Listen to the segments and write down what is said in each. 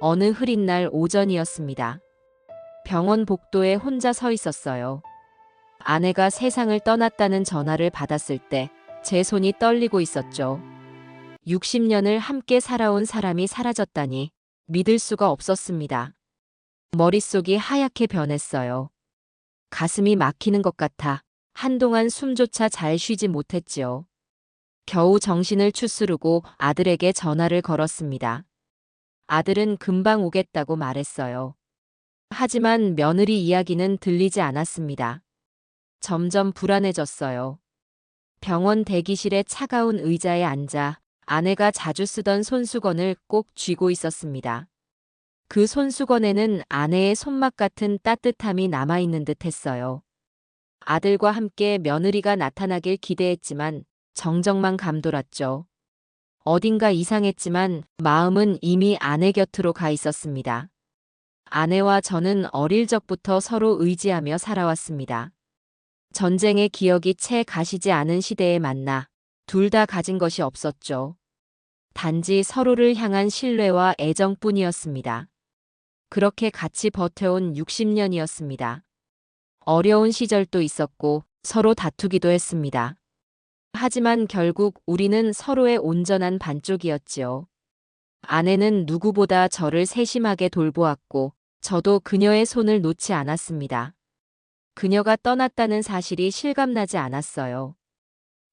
어느 흐린 날 오전이었습니다. 병원 복도에 혼자 서 있었어요. 아내가 세상을 떠났다는 전화를 받았을 때 제 손이 떨리고 있었죠. 60년을 함께 살아온 사람이 사라졌다니 믿을 수가 없었습니다. 머릿속이 하얗게 변했어요. 가슴이 막히는 것 같아 한동안 숨조차 잘 쉬지 못했지요. 겨우 정신을 추스르고 아들에게 전화를 걸었습니다. 아들은 금방 오겠다고 말했어요. 하지만 며느리 이야기는 들리지 않았습니다. 점점 불안해졌어요. 병원 대기실의 차가운 의자에 앉아 아내가 자주 쓰던 손수건을 꼭 쥐고 있었습니다. 그 손수건에는 아내의 손맛 같은 따뜻함이 남아있는 듯 했어요. 아들과 함께 며느리가 나타나길 기대했지만 정적만 감돌았죠. 어딘가 이상했지만 마음은 이미 아내 곁으로 가 있었습니다. 아내와 저는 어릴 적부터 서로 의지하며 살아왔습니다. 전쟁의 기억이 채 가시지 않은 시대에 만나 둘 다 가진 것이 없었죠. 단지 서로를 향한 신뢰와 애정뿐이었습니다. 그렇게 같이 버텨온 60년이었습니다. 어려운 시절도 있었고 서로 다투기도 했습니다. 하지만 결국 우리는 서로의 온전한 반쪽이었지요. 아내는 누구보다 저를 세심하게 돌보았고 저도 그녀의 손을 놓지 않았습니다. 그녀가 떠났다는 사실이 실감나지 않았어요.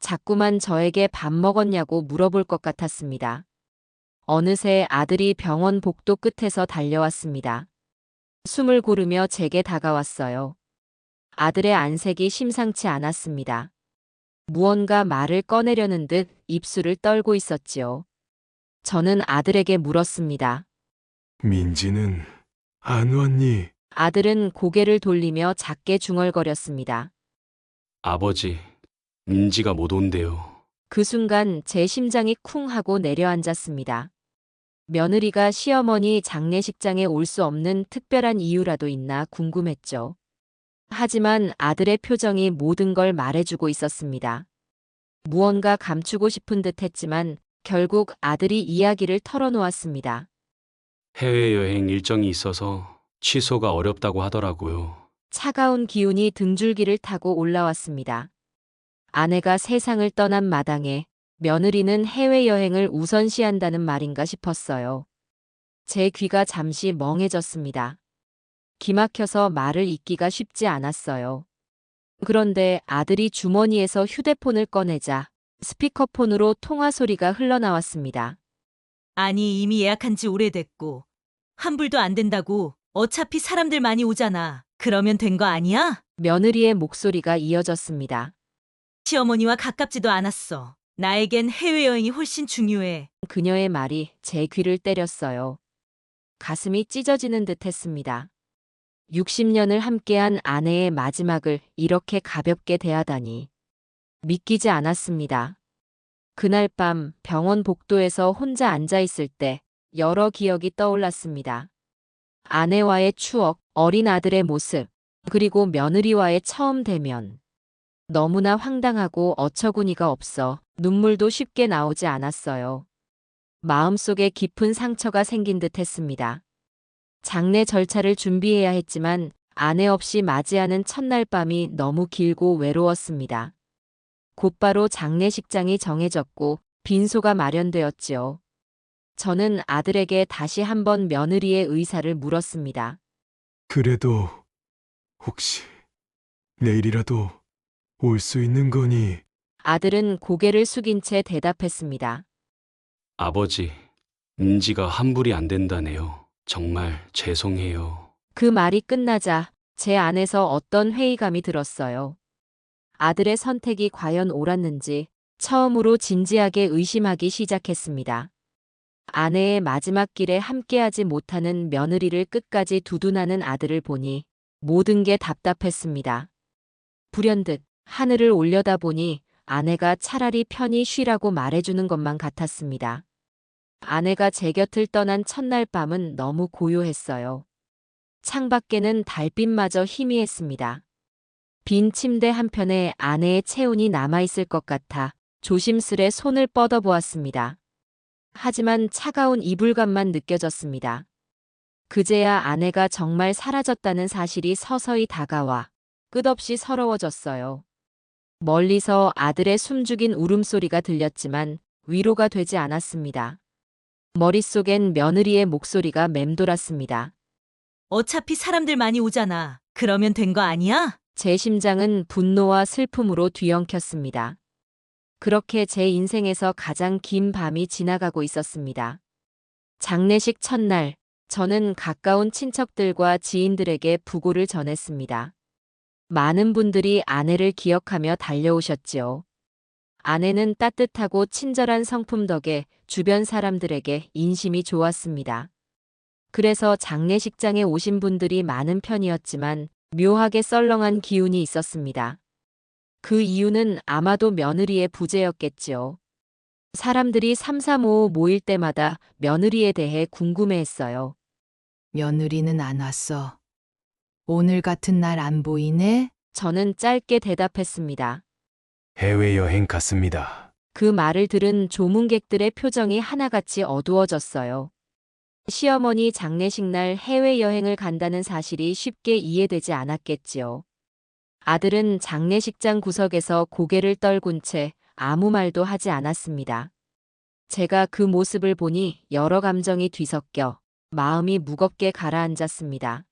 자꾸만 저에게 밥 먹었냐고 물어볼 것 같았습니다. 어느새 아들이 병원 복도 끝에서 달려왔습니다. 숨을 고르며 제게 다가왔어요. 아들의 안색이 심상치 않았습니다. 무언가 말을 꺼내려는 듯 입술을 떨고 있었지요. 저는 아들에게 물었습니다. 민지는 안 왔니? 아들은 고개를 돌리며 작게 중얼거렸습니다. 아버지, 민지가 못 온대요. 그 순간 제 심장이 쿵 하고 내려앉았습니다. 며느리가 시어머니 장례식장에 올 수 없는 특별한 이유라도 있나 궁금했죠. 하지만 아들의 표정이 모든 걸 말해주고 있었습니다. 무언가 감추고 싶은 듯 했지만 결국 아들이 이야기를 털어놓았습니다. 해외여행 일정이 있어서 취소가 어렵다고 하더라고요. 차가운 기운이 등줄기를 타고 올라왔습니다. 아내가 세상을 떠난 마당에 며느리는 해외여행을 우선시한다는 말인가 싶었어요. 제 귀가 잠시 멍해졌습니다. 기막혀서 말을 잇기가 쉽지 않았어요. 그런데 아들이 주머니에서 휴대폰을 꺼내자 스피커폰으로 통화 소리가 흘러나왔습니다. 아니, 이미 예약한 지 오래됐고. 환불도 안 된다고. 어차피 사람들 많이 오잖아. 그러면 된 거 아니야? 며느리의 목소리가 이어졌습니다. 시어머니와 가깝지도 않았어. 나에겐 해외여행이 훨씬 중요해. 그녀의 말이 제 귀를 때렸어요. 가슴이 찢어지는 듯 했습니다. 60년을 함께한 아내의 마지막을 이렇게 가볍게 대하다니. 믿기지 않았습니다. 그날 밤 병원 복도에서 혼자 앉아 있을 때 여러 기억이 떠올랐습니다. 아내와의 추억, 어린 아들의 모습, 그리고 며느리와의 처음 대면. 너무나 황당하고 어처구니가 없어 눈물도 쉽게 나오지 않았어요. 마음속에 깊은 상처가 생긴 듯 했습니다. 장례 절차를 준비해야 했지만 아내 없이 맞이하는 첫날 밤이 너무 길고 외로웠습니다. 곧바로 장례식장이 정해졌고 빈소가 마련되었지요. 저는 아들에게 다시 한번 며느리의 의사를 물었습니다. 그래도 혹시 내일이라도 올 수 있는 거니? 아들은 고개를 숙인 채 대답했습니다. 아버지, 민지가 환불이 안 된다네요. 정말 죄송해요. 그 말이 끝나자 제 안에서 어떤 회의감이 들었어요. 아들의 선택이 과연 옳았는지 처음으로 진지하게 의심하기 시작했습니다. 아내의 마지막 길에 함께하지 못하는 며느리를 끝까지 두둔하는 아들을 보니 모든 게 답답했습니다. 불현듯 하늘을 올려다보니 아내가 차라리 편히 쉬라고 말해주는 것만 같았습니다. 아내가 제 곁을 떠난 첫날 밤은 너무 고요했어요. 창밖에는 달빛마저 희미했습니다. 빈 침대 한편에 아내의 체온이 남아있을 것 같아 조심스레 손을 뻗어보았습니다. 하지만 차가운 이불감만 느껴졌습니다. 그제야 아내가 정말 사라졌다는 사실이 서서히 다가와 끝없이 서러워졌어요. 멀리서 아들의 숨죽인 울음소리가 들렸지만 위로가 되지 않았습니다. 머릿속엔 며느리의 목소리가 맴돌았습니다. 어차피 사람들 많이 오잖아. 그러면 된 거 아니야? 제 심장은 분노와 슬픔으로 뒤엉켰습니다. 그렇게 제 인생에서 가장 긴 밤이 지나가고 있었습니다. 장례식 첫날, 저는 가까운 친척들과 지인들에게 부고를 전했습니다. 많은 분들이 아내를 기억하며 달려오셨지요. 아내는 따뜻하고 친절한 성품 덕에 주변 사람들에게 인심이 좋았습니다. 그래서 장례식장에 오신 분들이 많은 편이었지만 묘하게 썰렁한 기운이 있었습니다. 그 이유는 아마도 며느리의 부재였겠지요. 사람들이 삼삼오오 모일 때마다 며느리에 대해 궁금해했어요. 며느리는 안 왔어. 오늘 같은 날 안 보이네? 저는 짧게 대답했습니다. 해외여행 갔습니다. 그 말을 들은 조문객들의 표정이 하나같이 어두워졌어요. 시어머니 장례식 날 해외여행을 간다는 사실이 쉽게 이해되지 않았겠지요. 아들은 장례식장 구석에서 고개를 떨군 채 아무 말도 하지 않았습니다. 제가 그 모습을 보니 여러 감정이 뒤섞여 마음이 무겁게 가라앉았습니다.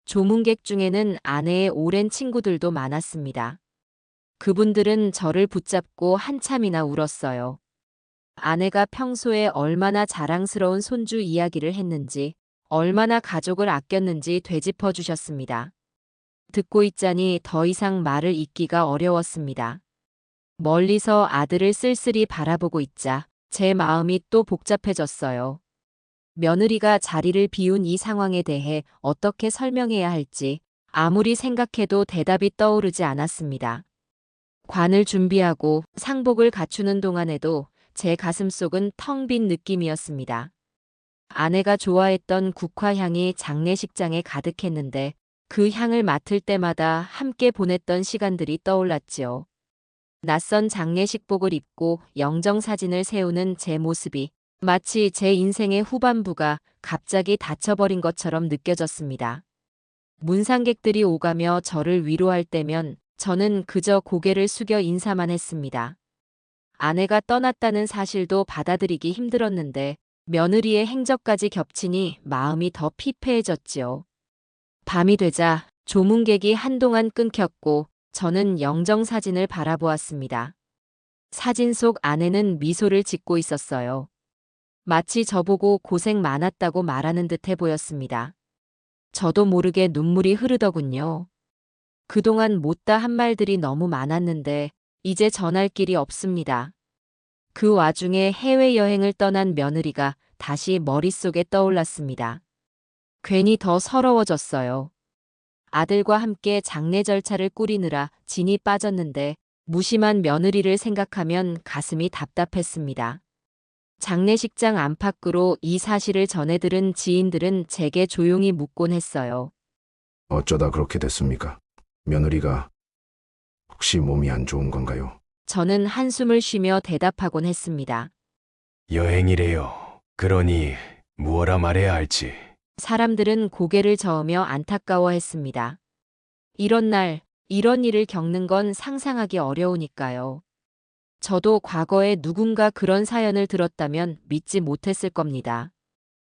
조문객 중에는 아내의 오랜 친구들도 많았습니다. 그분들은 저를 붙잡고 한참이나 울었어요. 아내가 평소에 얼마나 자랑스러운 손주 이야기를 했는지, 얼마나 가족을 아꼈는지 되짚어 주셨습니다. 듣고 있자니 더 이상 말을 잇기가 어려웠습니다. 멀리서 아들을 쓸쓸히 바라보고 있자 제 마음이 또 복잡해졌어요. 며느리가 자리를 비운 이 상황에 대해 어떻게 설명해야 할지 아무리 생각해도 대답이 떠오르지 않았습니다. 관을 준비하고 상복을 갖추는 동안에도 제 가슴속은 텅 빈 느낌이었습니다. 아내가 좋아했던 국화향이 장례식장에 가득했는데 그 향을 맡을 때마다 함께 보냈던 시간들이 떠올랐지요. 낯선 장례식복을 입고 영정사진을 세우는 제 모습이 마치 제 인생의 후반부가 갑자기 닫혀버린 것처럼 느껴졌습니다. 문상객들이 오가며 저를 위로할 때면 저는 그저 고개를 숙여 인사만 했습니다. 아내가 떠났다는 사실도 받아들이기 힘들었는데 며느리의 행적까지 겹치니 마음이 더 피폐해졌지요. 밤이 되자 조문객이 한동안 끊겼고 저는 영정사진을 바라보았습니다. 사진 속 아내는 미소를 짓고 있었어요. 마치 저보고 고생 많았다고 말하는 듯해 보였습니다. 저도 모르게 눈물이 흐르더군요. 그동안 못다 한 말들이 너무 많았는데 이제 전할 길이 없습니다. 그 와중에 해외여행을 떠난 며느리가 다시 머릿속에 떠올랐습니다. 괜히 더 서러워졌어요. 아들과 함께 장례 절차를 꾸리느라 진이 빠졌는데 무심한 며느리를 생각하면 가슴이 답답했습니다. 장례식장 안팎으로 이 사실을 전해들은 지인들은 제게 조용히 묻곤 했어요. 어쩌다 그렇게 됐습니까? 며느리가 혹시 몸이 안 좋은 건가요? 저는 한숨을 쉬며 대답하곤 했습니다. 여행이래요. 그러니 무엇라 말해야 할지. 사람들은 고개를 저으며 안타까워했습니다. 이런 날, 이런 일을 겪는 건 상상하기 어려우니까요. 저도 과거에 누군가 그런 사연을 들었다면 믿지 못했을 겁니다.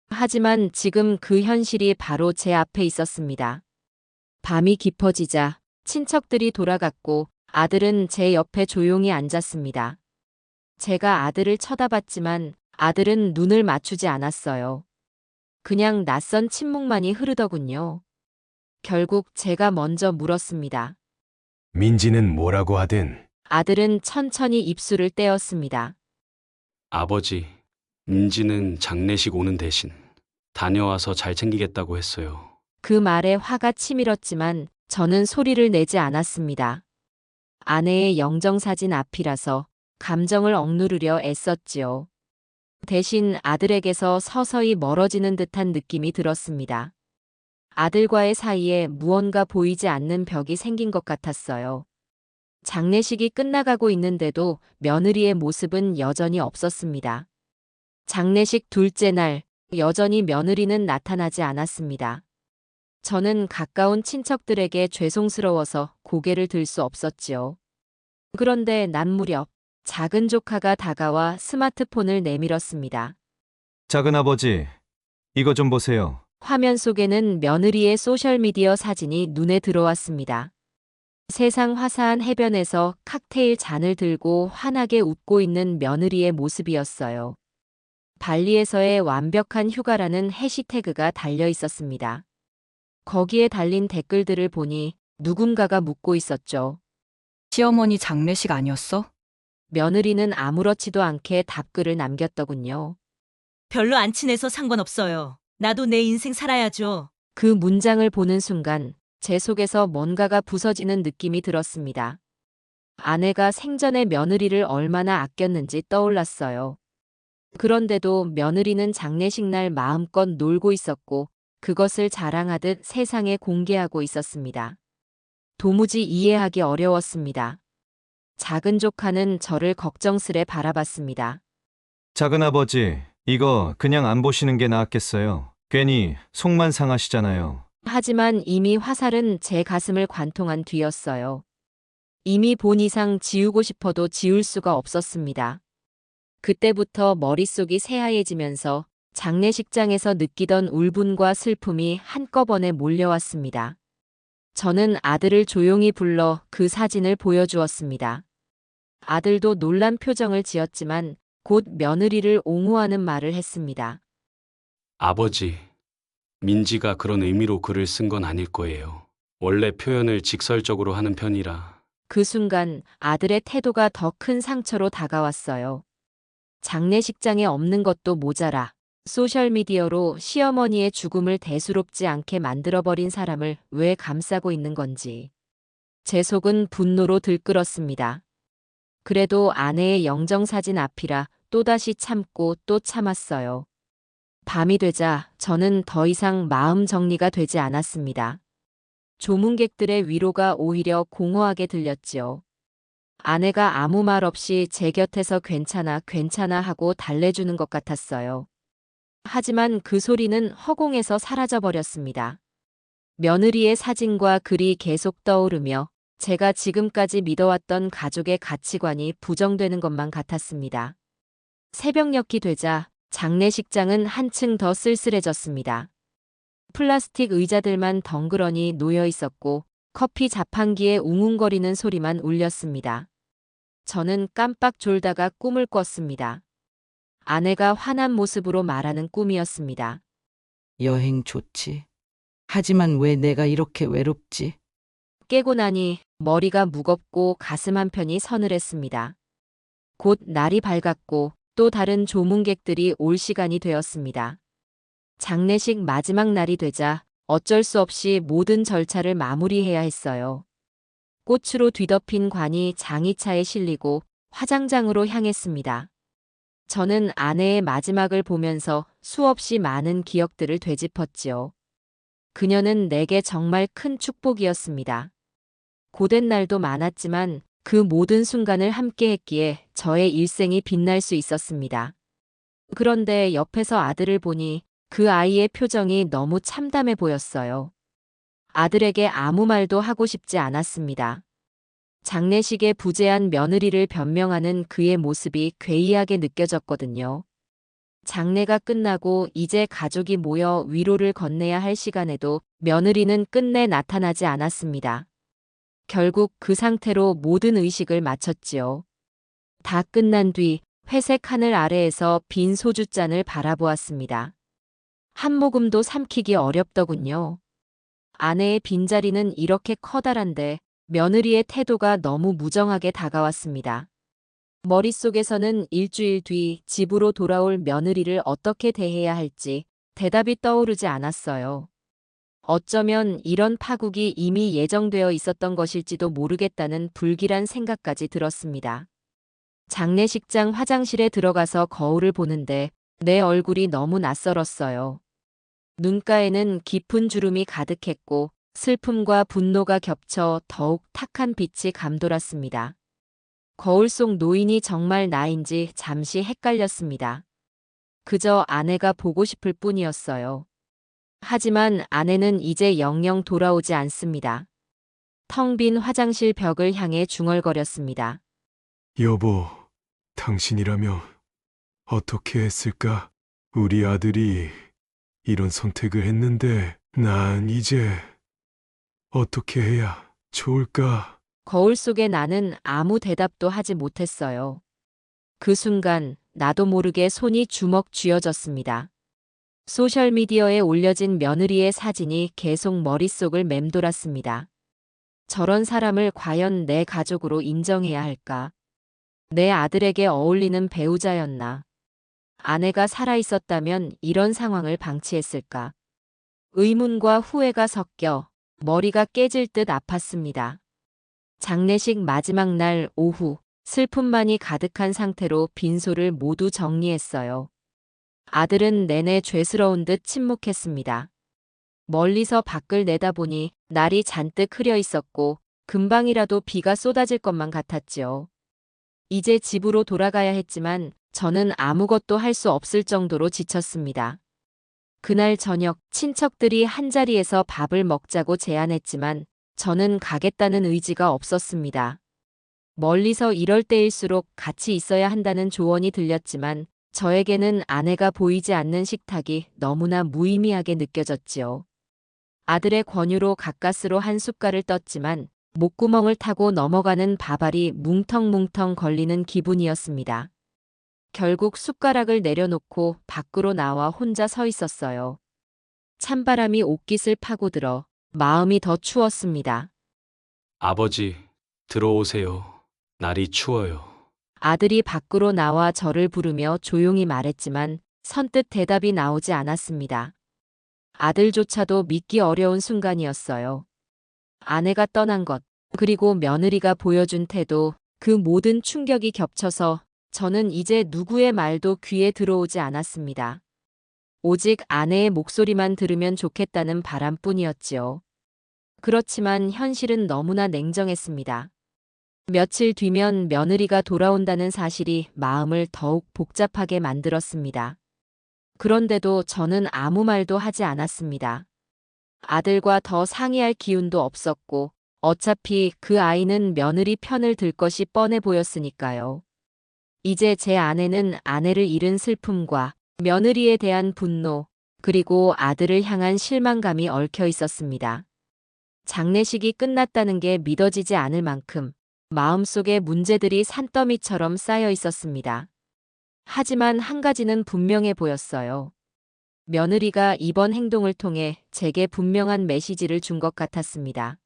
하지만 지금 그 현실이 바로 제 앞에 있었습니다. 밤이 깊어지자 친척들이 돌아갔고 아들은 제 옆에 조용히 앉았습니다. 제가 아들을 쳐다봤지만 아들은 눈을 맞추지 않았어요. 그냥 낯선 침묵만이 흐르더군요. 결국 제가 먼저 물었습니다. 민지는 뭐라고 하든 아들은 천천히 입술을 떼었습니다. 아버지, 민지는 장례식 오는 대신 다녀와서 잘 챙기겠다고 했어요. 그 말에 화가 치밀었지만 저는 소리를 내지 않았습니다. 아내의 영정사진 앞이라서 감정을 억누르려 애썼지요. 대신 아들에게서 서서히 멀어지는 듯한 느낌이 들었습니다. 아들과의 사이에 무언가 보이지 않는 벽이 생긴 것 같았어요. 장례식이 끝나가고 있는데도 며느리의 모습은 여전히 없었습니다. 장례식 둘째 날, 여전히 며느리는 나타나지 않았습니다. 저는 가까운 친척들에게 죄송스러워서 고개를 들 수 없었지요. 그런데 난 무렵 작은 조카가 다가와 스마트폰을 내밀었습니다. 작은아버지, 이거 좀 보세요. 화면 속에는 며느리의 소셜미디어 사진이 눈에 들어왔습니다. 세상 화사한 해변에서 칵테일 잔을 들고 환하게 웃고 있는 며느리의 모습이었어요. 발리에서의 완벽한 휴가라는 해시태그가 달려 있었습니다. 거기에 달린 댓글들을 보니 누군가가 묻고 있었죠. 시어머니 장례식 아니었어? 며느리는 아무렇지도 않게 답글을 남겼더군요. 별로 안 친해서 상관없어요. 나도 내 인생 살아야죠. 그 문장을 보는 순간 제 속에서 뭔가가 부서지는 느낌이 들었습니다. 아내가 생전에 며느리를 얼마나 아꼈는지 떠올랐어요. 그런데도 며느리는 장례식 날 마음껏 놀고 있었고 그것을 자랑하듯 세상에 공개하고 있었습니다. 도무지 이해하기 어려웠습니다. 작은 조카는 저를 걱정스레 바라봤습니다. 작은아버지, 이거 그냥 안 보시는 게 나았겠어요. 괜히 속만 상하시잖아요. 하지만 이미 화살은 제 가슴을 관통한 뒤였어요. 이미 본 이상 지우고 싶어도 지울 수가 없었습니다. 그때부터 머릿속이 새하얘지면서 장례식장에서 느끼던 울분과 슬픔이 한꺼번에 몰려왔습니다. 저는 아들을 조용히 불러 그 사진을 보여주었습니다. 아들도 놀란 표정을 지었지만 곧 며느리를 옹호하는 말을 했습니다. 아버지, 민지가 그런 의미로 글을 쓴 건 아닐 거예요. 원래 표현을 직설적으로 하는 편이라. 그 순간 아들의 태도가 더 큰 상처로 다가왔어요. 장례식장에 없는 것도 모자라 소셜미디어로 시어머니의 죽음을 대수롭지 않게 만들어버린 사람을 왜 감싸고 있는 건지. 제 속은 분노로 들끓었습니다. 그래도 아내의 영정사진 앞이라 또다시 참고 또 참았어요. 밤이 되자 저는 더 이상 마음 정리가 되지 않았습니다. 조문객들의 위로가 오히려 공허하게 들렸지요. 아내가 아무 말 없이 제 곁에서 괜찮아, 괜찮아 하고 달래주는 것 같았어요. 하지만 그 소리는 허공에서 사라져버렸습니다. 며느리의 사진과 글이 계속 떠오르며 제가 지금까지 믿어왔던 가족의 가치관이 부정되는 것만 같았습니다. 새벽녘이 되자 장례식장은 한층 더 쓸쓸해졌습니다. 플라스틱 의자들만 덩그러니 놓여 있었고 커피 자판기에 웅웅거리는 소리만 울렸습니다. 저는 깜빡 졸다가 꿈을 꿨습니다. 아내가 화난 모습으로 말하는 꿈이었습니다. 여행 좋지. 하지만 왜 내가 이렇게 외롭지? 깨고 나니 머리가 무겁고 가슴 한편이 서늘했습니다. 곧 날이 밝았고 또 다른 조문객들이 올 시간이 되었습니다. 장례식 마지막 날이 되자 어쩔 수 없이 모든 절차를 마무리해야 했어요. 꽃으로 뒤덮인 관이 장의차에 실리고 화장장으로 향했습니다. 저는 아내의 마지막을 보면서 수없이 많은 기억들을 되짚었지요. 그녀는 내게 정말 큰 축복이었습니다. 고된 날도 많았지만 그 모든 순간을 함께 했기에 저의 일생이 빛날 수 있었습니다. 그런데 옆에서 아들을 보니 그 아이의 표정이 너무 참담해 보였어요. 아들에게 아무 말도 하고 싶지 않았습니다. 장례식에 부재한 며느리를 변명하는 그의 모습이 괴이하게 느껴졌거든요. 장례가 끝나고 이제 가족이 모여 위로를 건네야 할 시간에도 며느리는 끝내 나타나지 않았습니다. 결국 그 상태로 모든 의식을 마쳤지요. 다 끝난 뒤 회색 하늘 아래에서 빈 소주잔을 바라보았습니다. 한 모금도 삼키기 어렵더군요. 아내의 빈자리는 이렇게 커다란데 며느리의 태도가 너무 무정하게 다가왔습니다. 머릿속에서는 일주일 뒤 집으로 돌아올 며느리를 어떻게 대해야 할지 대답이 떠오르지 않았어요. 어쩌면 이런 파국이 이미 예정되어 있었던 것일지도 모르겠다는 불길한 생각까지 들었습니다. 장례식장 화장실에 들어가서 거울을 보는데 내 얼굴이 너무 낯설었어요. 눈가에는 깊은 주름이 가득했고 슬픔과 분노가 겹쳐 더욱 탁한 빛이 감돌았습니다. 거울 속 노인이 정말 나인지 잠시 헷갈렸습니다. 그저 아내가 보고 싶을 뿐이었어요. 하지만 아내는 이제 영영 돌아오지 않습니다. 텅 빈 화장실 벽을 향해 중얼거렸습니다. 여보, 당신이라면 어떻게 했을까? 우리 아들이 이런 선택을 했는데 난 이제 어떻게 해야 좋을까? 거울 속에 나는 아무 대답도 하지 못했어요. 그 순간 나도 모르게 손이 주먹 쥐어졌습니다. 소셜미디어에 올려진 며느리의 사진이 계속 머릿속을 맴돌았습니다. 저런 사람을 과연 내 가족으로 인정해야 할까? 내 아들에게 어울리는 배우자였나? 아내가 살아있었다면 이런 상황을 방치했을까? 의문과 후회가 섞여 머리가 깨질 듯 아팠습니다. 장례식 마지막 날 오후, 슬픔만이 가득한 상태로 빈소를 모두 정리했어요. 아들은 내내 죄스러운 듯 침묵했습니다. 멀리서 밖을 내다보니 날이 잔뜩 흐려 있었고 금방이라도 비가 쏟아질 것만 같았지요. 이제 집으로 돌아가야 했지만 저는 아무것도 할 수 없을 정도로 지쳤습니다. 그날 저녁 친척들이 한자리에서 밥을 먹자고 제안했지만 저는 가겠다는 의지가 없었습니다. 멀리서 이럴 때일수록 같이 있어야 한다는 조언이 들렸지만 저에게는 아내가 보이지 않는 식탁이 너무나 무의미하게 느껴졌지요. 아들의 권유로 가까스로 한 숟갈을 떴지만 목구멍을 타고 넘어가는 밥알이 뭉텅뭉텅 걸리는 기분이었습니다. 결국 숟가락을 내려놓고 밖으로 나와 혼자 서 있었어요. 찬바람이 옷깃을 파고들어 마음이 더 추웠습니다. 아버지, 들어오세요. 날이 추워요. 아들이 밖으로 나와 저를 부르며 조용히 말했지만 선뜻 대답이 나오지 않았습니다. 아들조차도 믿기 어려운 순간이었어요. 아내가 떠난 것, 그리고 며느리가 보여준 태도, 그 모든 충격이 겹쳐서 저는 이제 누구의 말도 귀에 들어오지 않았습니다. 오직 아내의 목소리만 들으면 좋겠다는 바람뿐이었지요. 그렇지만 현실은 너무나 냉정했습니다. 며칠 뒤면 며느리가 돌아온다는 사실이 마음을 더욱 복잡하게 만들었습니다. 그런데도 저는 아무 말도 하지 않았습니다. 아들과 더 상의할 기운도 없었고 어차피 그 아이는 며느리 편을 들 것이 뻔해 보였으니까요. 이제 제 안에는 아내를 잃은 슬픔과 며느리에 대한 분노, 그리고 아들을 향한 실망감이 얽혀 있었습니다. 장례식이 끝났다는 게 믿어지지 않을 만큼 마음속에 문제들이 산더미처럼 쌓여 있었습니다. 하지만 한 가지는 분명해 보였어요. 며느리가 이번 행동을 통해 제게 분명한 메시지를 준 것 같았습니다.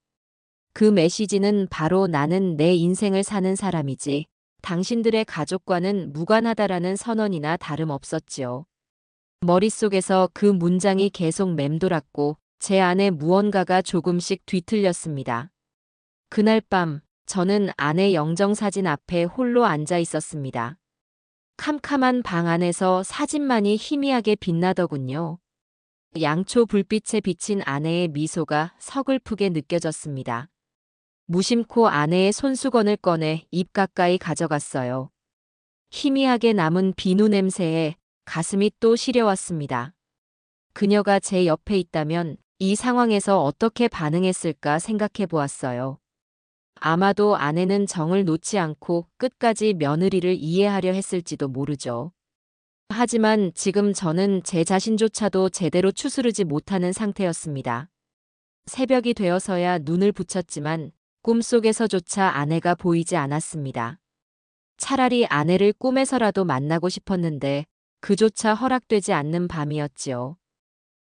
그 메시지는 바로 나는 내 인생을 사는 사람이지 당신들의 가족과는 무관하다라는 선언이나 다름없었지요. 머릿속에서 그 문장이 계속 맴돌았고 제 안에 무언가가 조금씩 뒤틀렸습니다. 그날 밤 저는 아내 영정사진 앞에 홀로 앉아 있었습니다. 캄캄한 방 안에서 사진만이 희미하게 빛나더군요. 양초 불빛에 비친 아내의 미소가 서글프게 느껴졌습니다. 무심코 아내의 손수건을 꺼내 입 가까이 가져갔어요. 희미하게 남은 비누 냄새에 가슴이 또 시려왔습니다. 그녀가 제 옆에 있다면 이 상황에서 어떻게 반응했을까 생각해 보았어요. 아마도 아내는 정을 놓지 않고 끝까지 며느리를 이해하려 했을지도 모르죠. 하지만 지금 저는 제 자신조차도 제대로 추스르지 못하는 상태였습니다. 새벽이 되어서야 눈을 붙였지만 꿈속에서조차 아내가 보이지 않았습니다. 차라리 아내를 꿈에서라도 만나고 싶었는데 그조차 허락되지 않는 밤이었지요.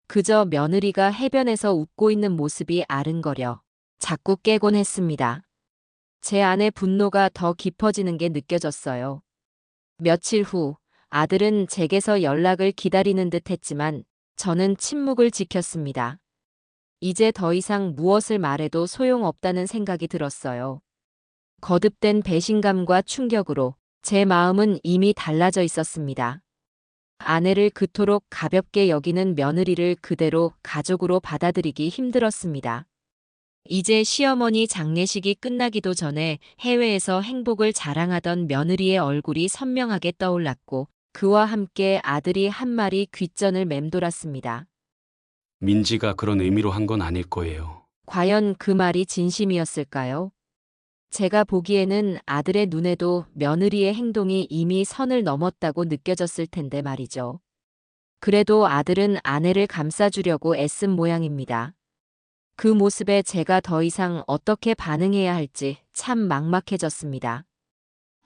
그저 며느리가 해변에서 웃고 있는 모습이 아른거려 자꾸 깨곤 했습니다. 제 안의 분노가 더 깊어지는 게 느껴졌어요. 며칠 후 아들은 제게서 연락을 기다리는 듯 했지만 저는 침묵을 지켰습니다. 이제 더 이상 무엇을 말해도 소용없다는 생각이 들었어요. 거듭된 배신감과 충격으로 제 마음은 이미 달라져 있었습니다. 아내를 그토록 가볍게 여기는 며느리를 그대로 가족으로 받아들이기 힘들었습니다. 이제 시어머니 장례식이 끝나기도 전에 해외에서 행복을 자랑하던 며느리의 얼굴이 선명하게 떠올랐고 그와 함께 아들이 한 마리 귓전을 맴돌았습니다. 민지가 그런 의미로 한 건 아닐 거예요. 과연 그 말이 진심이었을까요? 제가 보기에는 아들의 눈에도 며느리의 행동이 이미 선을 넘었다고 느껴졌을 텐데 말이죠. 그래도 아들은 아내를 감싸주려고 애쓴 모양입니다. 그 모습에 제가 더 이상 어떻게 반응해야 할지 참 막막해졌습니다.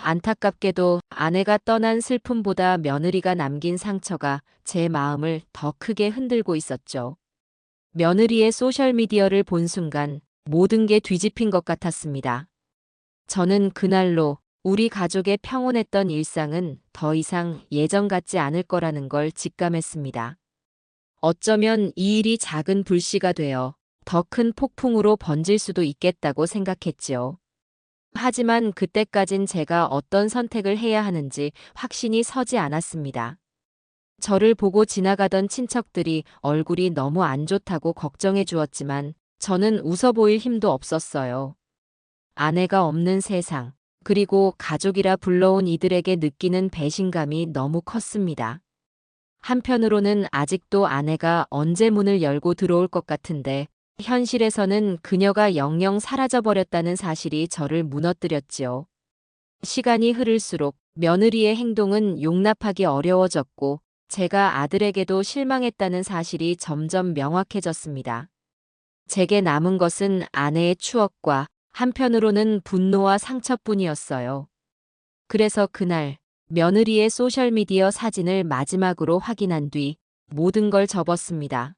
안타깝게도 아내가 떠난 슬픔보다 며느리가 남긴 상처가 제 마음을 더 크게 흔들고 있었죠. 며느리의 소셜미디어를 본 순간 모든 게 뒤집힌 것 같았습니다. 저는 그날로 우리 가족의 평온했던 일상은 더 이상 예전 같지 않을 거라는 걸 직감했습니다. 어쩌면 이 일이 작은 불씨가 되어 더 큰 폭풍으로 번질 수도 있겠다고 생각했지요. 하지만 그때까진 제가 어떤 선택을 해야 하는지 확신이 서지 않았습니다. 저를 보고 지나가던 친척들이 얼굴이 너무 안 좋다고 걱정해 주었지만 저는 웃어 보일 힘도 없었어요. 아내가 없는 세상, 그리고 가족이라 불러온 이들에게 느끼는 배신감이 너무 컸습니다. 한편으로는 아직도 아내가 언제 문을 열고 들어올 것 같은데 현실에서는 그녀가 영영 사라져버렸다는 사실이 저를 무너뜨렸지요. 시간이 흐를수록 며느리의 행동은 용납하기 어려워졌고 제가 아들에게도 실망했다는 사실이 점점 명확해졌습니다. 제게 남은 것은 아내의 추억과 한편으로는 분노와 상처뿐이었어요. 그래서 그날 며느리의 소셜미디어 사진을 마지막으로 확인한 뒤 모든 걸 접었습니다.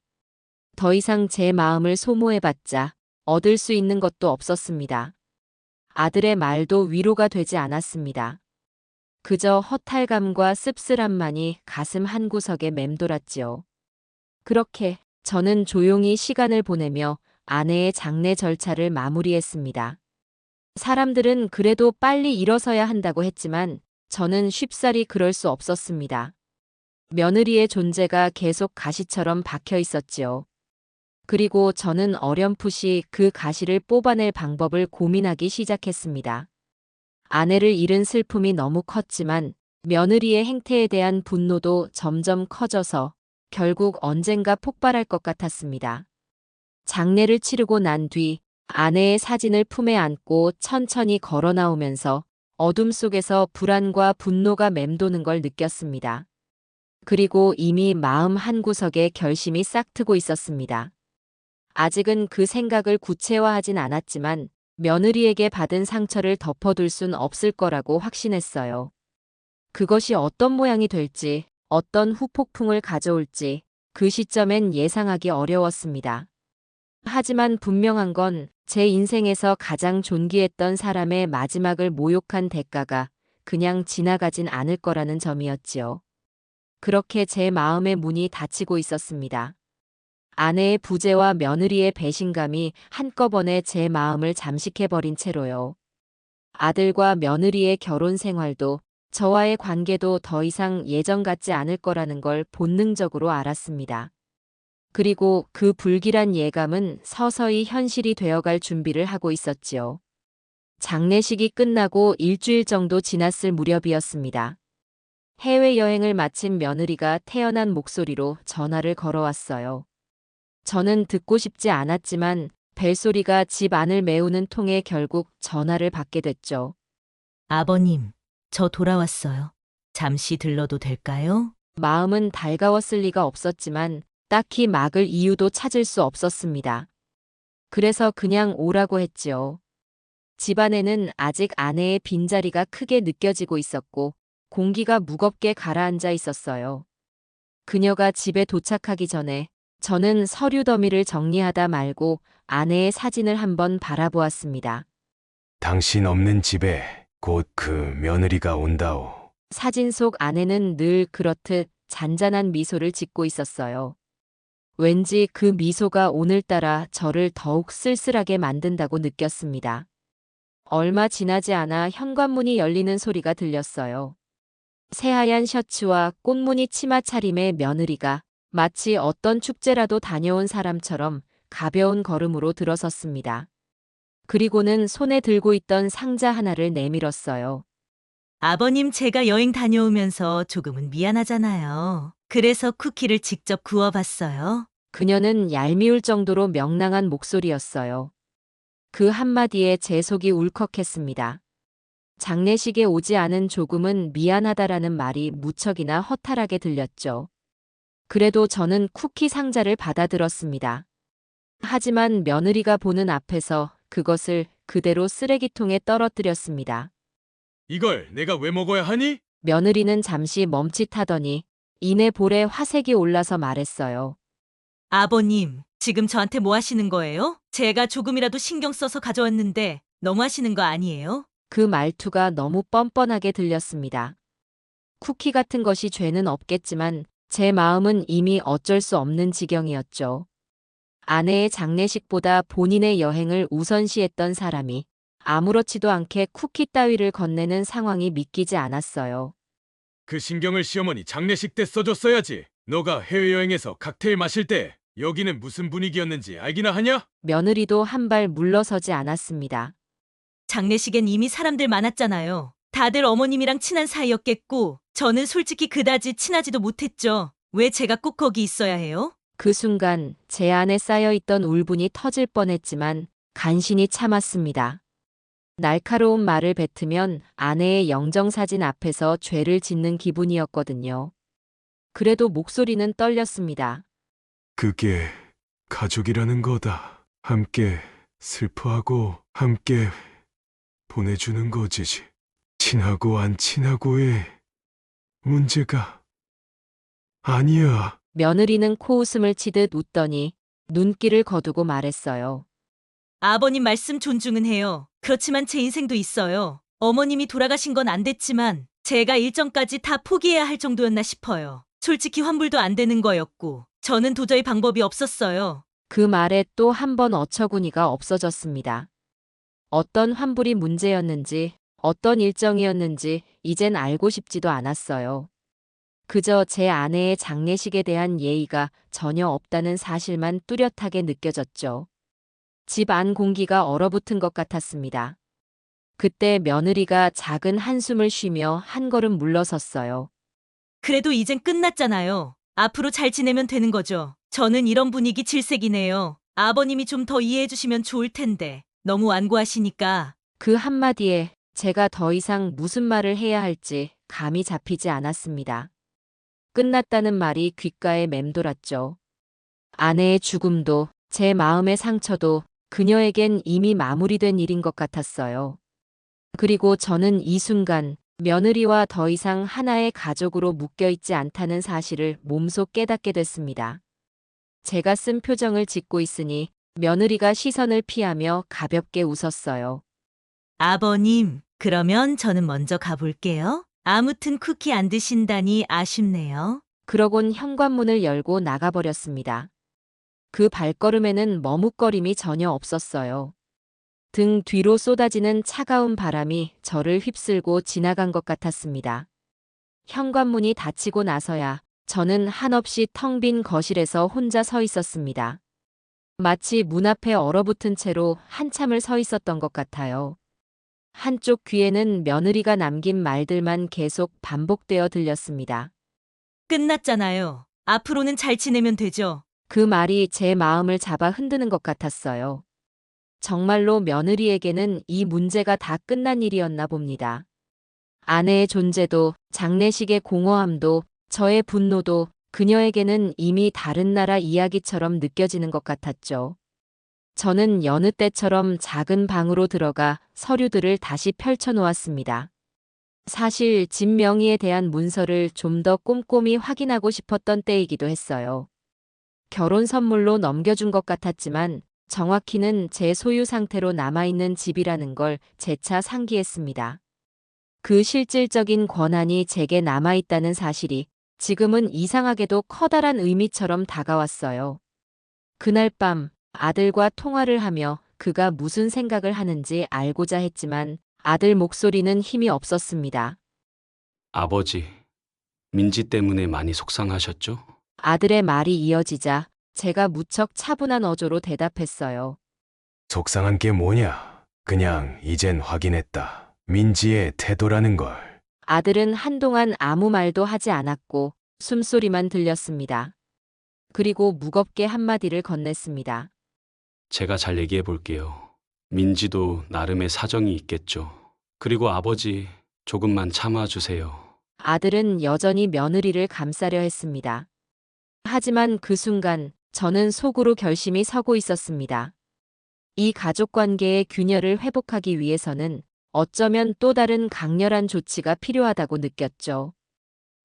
더 이상 제 마음을 소모해봤자 얻을 수 있는 것도 없었습니다. 아들의 말도 위로가 되지 않았습니다. 그저 허탈감과 씁쓸함만이 가슴 한구석에 맴돌았지요. 그렇게 저는 조용히 시간을 보내며 아내의 장례 절차를 마무리했습니다. 사람들은 그래도 빨리 일어서야 한다고 했지만 저는 쉽사리 그럴 수 없었습니다. 며느리의 존재가 계속 가시처럼 박혀 있었지요. 그리고 저는 어렴풋이 그 가시를 뽑아낼 방법을 고민하기 시작했습니다. 아내를 잃은 슬픔이 너무 컸지만 며느리의 행태에 대한 분노도 점점 커져서 결국 언젠가 폭발할 것 같았습니다. 장례를 치르고 난 뒤 아내의 사진을 품에 안고 천천히 걸어 나오면서 어둠 속에서 불안과 분노가 맴도는 걸 느꼈습니다. 그리고 이미 마음 한구석에 결심이 싹트고 있었습니다. 아직은 그 생각을 구체화하진 않았지만 며느리에게 받은 상처를 덮어둘 순 없을 거라고 확신했어요. 그것이 어떤 모양이 될지, 어떤 후폭풍을 가져올지 그 시점엔 예상하기 어려웠습니다. 하지만 분명한 건 제 인생에서 가장 존귀했던 사람의 마지막을 모욕한 대가가 그냥 지나가진 않을 거라는 점이었지요. 그렇게 제 마음의 문이 닫히고 있었습니다. 아내의 부재와 며느리의 배신감이 한꺼번에 제 마음을 잠식해버린 채로요. 아들과 며느리의 결혼 생활도 저와의 관계도 더 이상 예전 같지 않을 거라는 걸 본능적으로 알았습니다. 그리고 그 불길한 예감은 서서히 현실이 되어갈 준비를 하고 있었지요. 장례식이 끝나고 일주일 정도 지났을 무렵이었습니다. 해외여행을 마친 며느리가 태연한 목소리로 전화를 걸어왔어요. 저는 듣고 싶지 않았지만 벨소리가 집 안을 메우는 통에 결국 전화를 받게 됐죠. 아버님, 저 돌아왔어요. 잠시 들러도 될까요? 마음은 달가웠을 리가 없었지만 딱히 막을 이유도 찾을 수 없었습니다. 그래서 그냥 오라고 했지요. 집안에는 아직 아내의 빈자리가 크게 느껴지고 있었고 공기가 무겁게 가라앉아 있었어요. 그녀가 집에 도착하기 전에 저는 서류 더미를 정리하다 말고 아내의 사진을 한번 바라보았습니다. 당신 없는 집에 곧 그 며느리가 온다오. 사진 속 아내는 늘 그렇듯 잔잔한 미소를 짓고 있었어요. 왠지 그 미소가 오늘따라 저를 더욱 쓸쓸하게 만든다고 느꼈습니다. 얼마 지나지 않아 현관문이 열리는 소리가 들렸어요. 새하얀 셔츠와 꽃무늬 치마 차림의 며느리가 마치 어떤 축제라도 다녀온 사람처럼 가벼운 걸음으로 들어섰습니다. 그리고는 손에 들고 있던 상자 하나를 내밀었어요. 아버님, 제가 여행 다녀오면서 조금은 미안하잖아요. 그래서 쿠키를 직접 구워봤어요. 그녀는 얄미울 정도로 명랑한 목소리였어요. 그 한마디에 제 속이 울컥했습니다. 장례식에 오지 않은 조금은 미안하다라는 말이 무척이나 허탈하게 들렸죠. 그래도 저는 쿠키 상자를 받아들었습니다. 하지만 며느리가 보는 앞에서 그것을 그대로 쓰레기통에 떨어뜨렸습니다. 이걸 내가 왜 먹어야 하니? 며느리는 잠시 멈칫하더니 이내 볼에 화색이 올라서 말했어요. 아버님, 지금 저한테 뭐 하시는 거예요? 제가 조금이라도 신경 써서 가져왔는데 너무 하시는 거 아니에요? 그 말투가 너무 뻔뻔하게 들렸습니다. 쿠키 같은 것이 죄는 없겠지만 제 마음은 이미 어쩔 수 없는 지경이었죠. 아내의 장례식보다 본인의 여행을 우선시했던 사람이 아무렇지도 않게 쿠키 따위를 건네는 상황이 믿기지 않았어요. 그 신경을 시어머니 장례식 때 써줬어야지. 너가 해외여행에서 칵테일 마실 때 여기는 무슨 분위기였는지 알기나 하냐? 며느리도 한 발 물러서지 않았습니다. 장례식엔 이미 사람들 많았잖아요. 다들 어머님이랑 친한 사이였겠고 저는 솔직히 그다지 친하지도 못했죠. 왜 제가 꼭 거기 있어야 해요? 그 순간 제 안에 쌓여있던 울분이 터질 뻔했지만 간신히 참았습니다. 날카로운 말을 뱉으면 아내의 영정사진 앞에서 죄를 짓는 기분이었거든요. 그래도 목소리는 떨렸습니다. 그게 가족이라는 거다. 함께 슬퍼하고 함께 보내주는 거지. 친하고 안 친하고의 문제가 아니야. 며느리는 코웃음을 치듯 웃더니 눈길을 거두고 말했어요. 아버님 말씀 존중은 해요. 그렇지만 제 인생도 있어요. 어머님이 돌아가신 건 안 됐지만 제가 일정까지 다 포기해야 할 정도였나 싶어요. 솔직히 환불도 안 되는 거였고 저는 도저히 방법이 없었어요. 그 말에 또 한 번 어처구니가 없어졌습니다. 어떤 환불이 문제였는지, 어떤 일정이었는지 이젠 알고 싶지도 않았어요. 그저 제 아내의 장례식에 대한 예의가 전혀 없다는 사실만 뚜렷하게 느껴졌죠. 집 안 공기가 얼어붙은 것 같았습니다. 그때 며느리가 작은 한숨을 쉬며 한 걸음 물러섰어요. 그래도 이젠 끝났잖아요. 앞으로 잘 지내면 되는 거죠. 저는 이런 분위기 질색이네요. 아버님이 좀 더 이해해 주시면 좋을 텐데 너무 완고하시니까. 그 한마디에 제가 더 이상 무슨 말을 해야 할지 감이 잡히지 않았습니다. 끝났다는 말이 귓가에 맴돌았죠. 아내의 죽음도 제 마음의 상처도 그녀에겐 이미 마무리된 일인 것 같았어요. 그리고 저는 이 순간 며느리와 더 이상 하나의 가족으로 묶여있지 않다는 사실을 몸소 깨닫게 됐습니다. 제가 쓴 표정을 짓고 있으니 며느리가 시선을 피하며 가볍게 웃었어요. 아버님, 그러면 저는 먼저 가볼게요. 아무튼 쿠키 안 드신다니 아쉽네요. 그러곤 현관문을 열고 나가버렸습니다. 그 발걸음에는 머뭇거림이 전혀 없었어요. 등 뒤로 쏟아지는 차가운 바람이 저를 휩쓸고 지나간 것 같았습니다. 현관문이 닫히고 나서야 저는 한없이 텅 빈 거실에서 혼자 서 있었습니다. 마치 문 앞에 얼어붙은 채로 한참을 서 있었던 것 같아요. 한쪽 귀에는 며느리가 남긴 말들만 계속 반복되어 들렸습니다. 끝났잖아요. 앞으로는 잘 지내면 되죠. 그 말이 제 마음을 잡아 흔드는 것 같았어요. 정말로 며느리에게는 이 문제가 다 끝난 일이었나 봅니다. 아내의 존재도 장례식의 공허함도 저의 분노도 그녀에게는 이미 다른 나라 이야기처럼 느껴지는 것 같았죠. 저는 여느 때처럼 작은 방으로 들어가 서류들을 다시 펼쳐놓았습니다. 사실 집 명의에 대한 문서를 좀 더 꼼꼼히 확인하고 싶었던 때이기도 했어요. 결혼 선물로 넘겨준 것 같았지만 정확히는 제 소유 상태로 남아있는 집이라는 걸 재차 상기했습니다. 그 실질적인 권한이 제게 남아있다는 사실이 지금은 이상하게도 커다란 의미처럼 다가왔어요. 그날 밤 아들과 통화를 하며 그가 무슨 생각을 하는지 알고자 했지만 아들 목소리는 힘이 없었습니다. 아버지, 민지 때문에 많이 속상하셨죠? 아들의 말이 이어지자 제가 무척 차분한 어조로 대답했어요. 속상한 게 뭐냐? 그냥 이젠 확인했다. 민지의 태도라는 걸. 아들은 한동안 아무 말도 하지 않았고 숨소리만 들렸습니다. 그리고 무겁게 한마디를 건넸습니다. 제가 잘 얘기해 볼게요. 민지도 나름의 사정이 있겠죠. 그리고 아버지, 조금만 참아주세요. 아들은 여전히 며느리를 감싸려 했습니다. 하지만 그 순간 저는 속으로 결심이 서고 있었습니다. 이 가족 관계의 균열을 회복하기 위해서는 어쩌면 또 다른 강렬한 조치가 필요하다고 느꼈죠.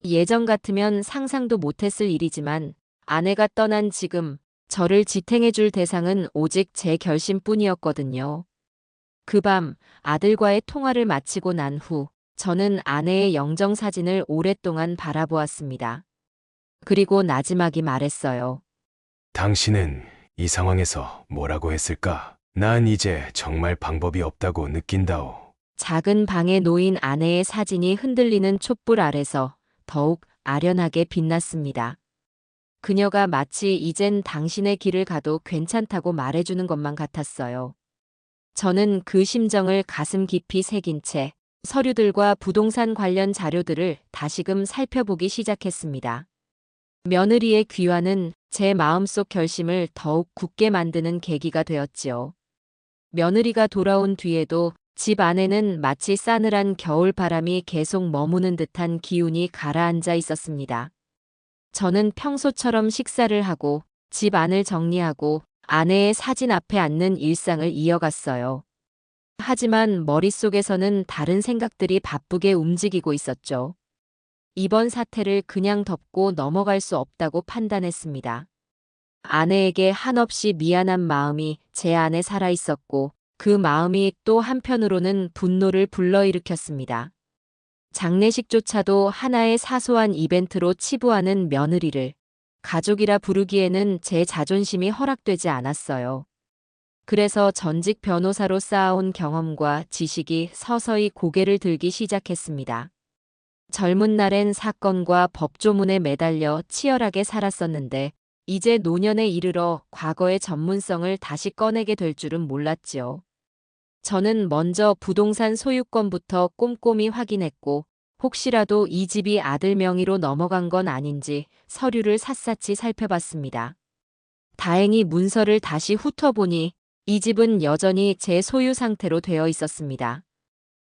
예전 같으면 상상도 못했을 일이지만 아내가 떠난 지금 저를 지탱해줄 대상은 오직 제 결심뿐이었거든요. 그 밤 아들과의 통화를 마치고 난 후 저는 아내의 영정사진을 오랫동안 바라보았습니다. 그리고 나지막이 말했어요. 당신은 이 상황에서 뭐라고 했을까? 난 이제 정말 방법이 없다고 느낀다오. 작은 방에 놓인 아내의 사진이 흔들리는 촛불 아래서 더욱 아련하게 빛났습니다. 그녀가 마치 이젠 당신의 길을 가도 괜찮다고 말해주는 것만 같았어요. 저는 그 심정을 가슴 깊이 새긴 채 서류들과 부동산 관련 자료들을 다시금 살펴보기 시작했습니다. 며느리의 귀환은 제 마음속 결심을 더욱 굳게 만드는 계기가 되었지요. 며느리가 돌아온 뒤에도 집 안에는 마치 싸늘한 겨울 바람이 계속 머무는 듯한 기운이 가라앉아 있었습니다. 저는 평소처럼 식사를 하고 집 안을 정리하고 아내의 사진 앞에 앉는 일상을 이어갔어요. 하지만 머릿속에서는 다른 생각들이 바쁘게 움직이고 있었죠. 이번 사태를 그냥 덮고 넘어갈 수 없다고 판단했습니다. 아내에게 한없이 미안한 마음이 제 안에 살아 있었고 그 마음이 또 한편으로는 분노를 불러일으켰습니다. 장례식조차도 하나의 사소한 이벤트로 치부하는 며느리를 가족이라 부르기에는 제 자존심이 허락되지 않았어요. 그래서 전직 변호사로 쌓아온 경험과 지식이 서서히 고개를 들기 시작했습니다. 젊은 날엔 사건과 법조문에 매달려 치열하게 살았었는데 이제 노년에 이르러 과거의 전문성을 다시 꺼내게 될 줄은 몰랐지요. 저는 먼저 부동산 소유권부터 꼼꼼히 확인했고 혹시라도 이 집이 아들 명의로 넘어간 건 아닌지 서류를 샅샅이 살펴봤습니다. 다행히 문서를 다시 훑어보니 이 집은 여전히 제 소유 상태로 되어 있었습니다.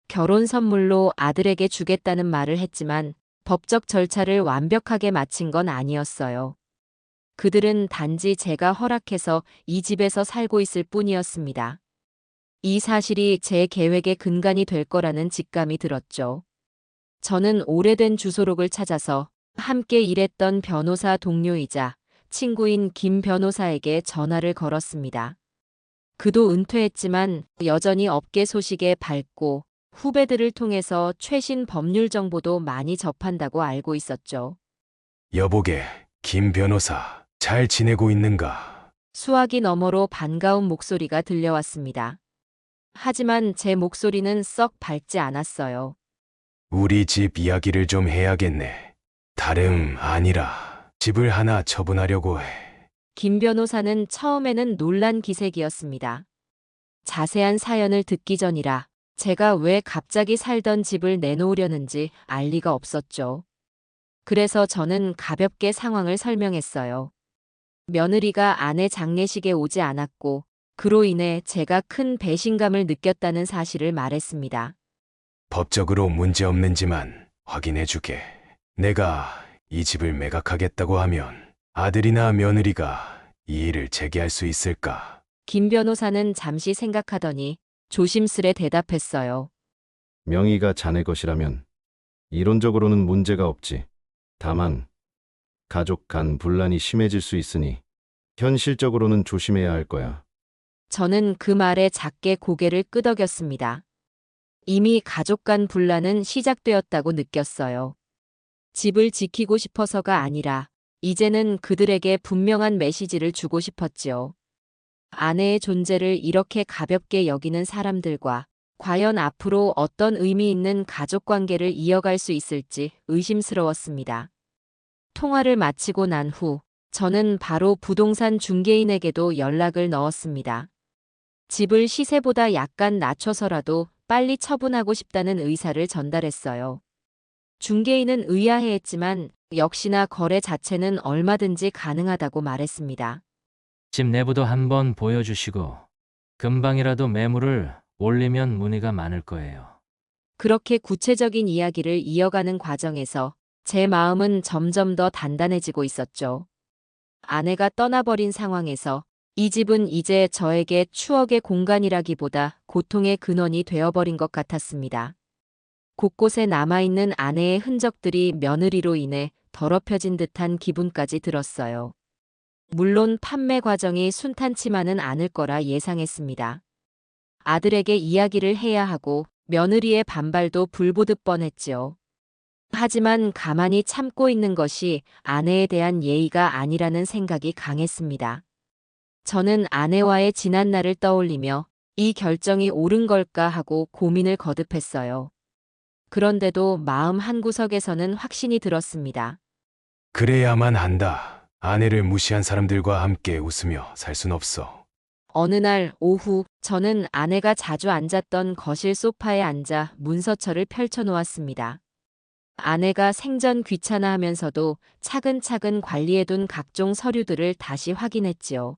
결혼 선물로 아들에게 주겠다는 말을 했지만 법적 절차를 완벽하게 마친 건 아니었어요. 그들은 단지 제가 허락해서 이 집에서 살고 있을 뿐이었습니다. 이 사실이 제 계획의 근간이 될 거라는 직감이 들었죠. 저는 오래된 주소록을 찾아서 함께 일했던 변호사 동료이자 친구인 김 변호사에게 전화를 걸었습니다. 그도 은퇴했지만 여전히 업계 소식에 밝고 후배들을 통해서 최신 법률 정보도 많이 접한다고 알고 있었죠. 여보게, 김 변호사, 잘 지내고 있는가? 수화기 너머로 반가운 목소리가 들려왔습니다. 하지만 제 목소리는 썩 밝지 않았어요. 우리 집 이야기를 좀 해야겠네. 다름 아니라 집을 하나 처분하려고 해. 김 변호사는 처음에는 놀란 기색이었습니다. 자세한 사연을 듣기 전이라 제가 왜 갑자기 살던 집을 내놓으려는지 알 리가 없었죠. 그래서 저는 가볍게 상황을 설명했어요. 며느리가 아내 장례식에 오지 않았고 그로 인해 제가 큰 배신감을 느꼈다는 사실을 말했습니다. 법적으로 문제없는지만 확인해주게. 내가 이 집을 매각하겠다고 하면 아들이나 며느리가 이 일을 제기할 수 있을까? 김 변호사는 잠시 생각하더니 조심스레 대답했어요. 명의가 자네 것이라면 이론적으로는 문제가 없지. 다만 가족 간 분란이 심해질 수 있으니 현실적으로는 조심해야 할 거야. 저는 그 말에 작게 고개를 끄덕였습니다. 이미 가족 간 분란은 시작되었다고 느꼈어요. 집을 지키고 싶어서가 아니라 이제는 그들에게 분명한 메시지를 주고 싶었지요. 아내의 존재를 이렇게 가볍게 여기는 사람들과 과연 앞으로 어떤 의미 있는 가족 관계를 이어갈 수 있을지 의심스러웠습니다. 통화를 마치고 난 후 저는 바로 부동산 중개인에게도 연락을 넣었습니다. 집을 시세보다 약간 낮춰서라도 빨리 처분하고 싶다는 의사를 전달했어요. 중개인은 의아해했지만 역시나 거래 자체는 얼마든지 가능하다고 말했습니다. 집 내부도 한번 보여주시고 금방이라도 매물을 올리면 문의가 많을 거예요. 그렇게 구체적인 이야기를 이어가는 과정에서 제 마음은 점점 더 단단해지고 있었죠. 아내가 떠나버린 상황에서 이 집은 이제 저에게 추억의 공간이라기보다 고통의 근원이 되어버린 것 같았습니다. 곳곳에 남아있는 아내의 흔적들이 며느리로 인해 더럽혀진 듯한 기분까지 들었어요. 물론 판매 과정이 순탄치만은 않을 거라 예상했습니다. 아들에게 이야기를 해야 하고 며느리의 반발도 불보듯 뻔했지요. 하지만 가만히 참고 있는 것이 아내에 대한 예의가 아니라는 생각이 강했습니다. 저는 아내와의 지난 날을 떠올리며 이 결정이 옳은 걸까 하고 고민을 거듭했어요. 그런데도 마음 한구석에서는 확신이 들었습니다. 그래야만 한다. 아내를 무시한 사람들과 함께 웃으며 살 순 없어. 어느 날 오후 저는 아내가 자주 앉았던 거실 소파에 앉아 문서처를 펼쳐놓았습니다. 아내가 생전 귀찮아하면서도 차근차근 관리해둔 각종 서류들을 다시 확인했지요.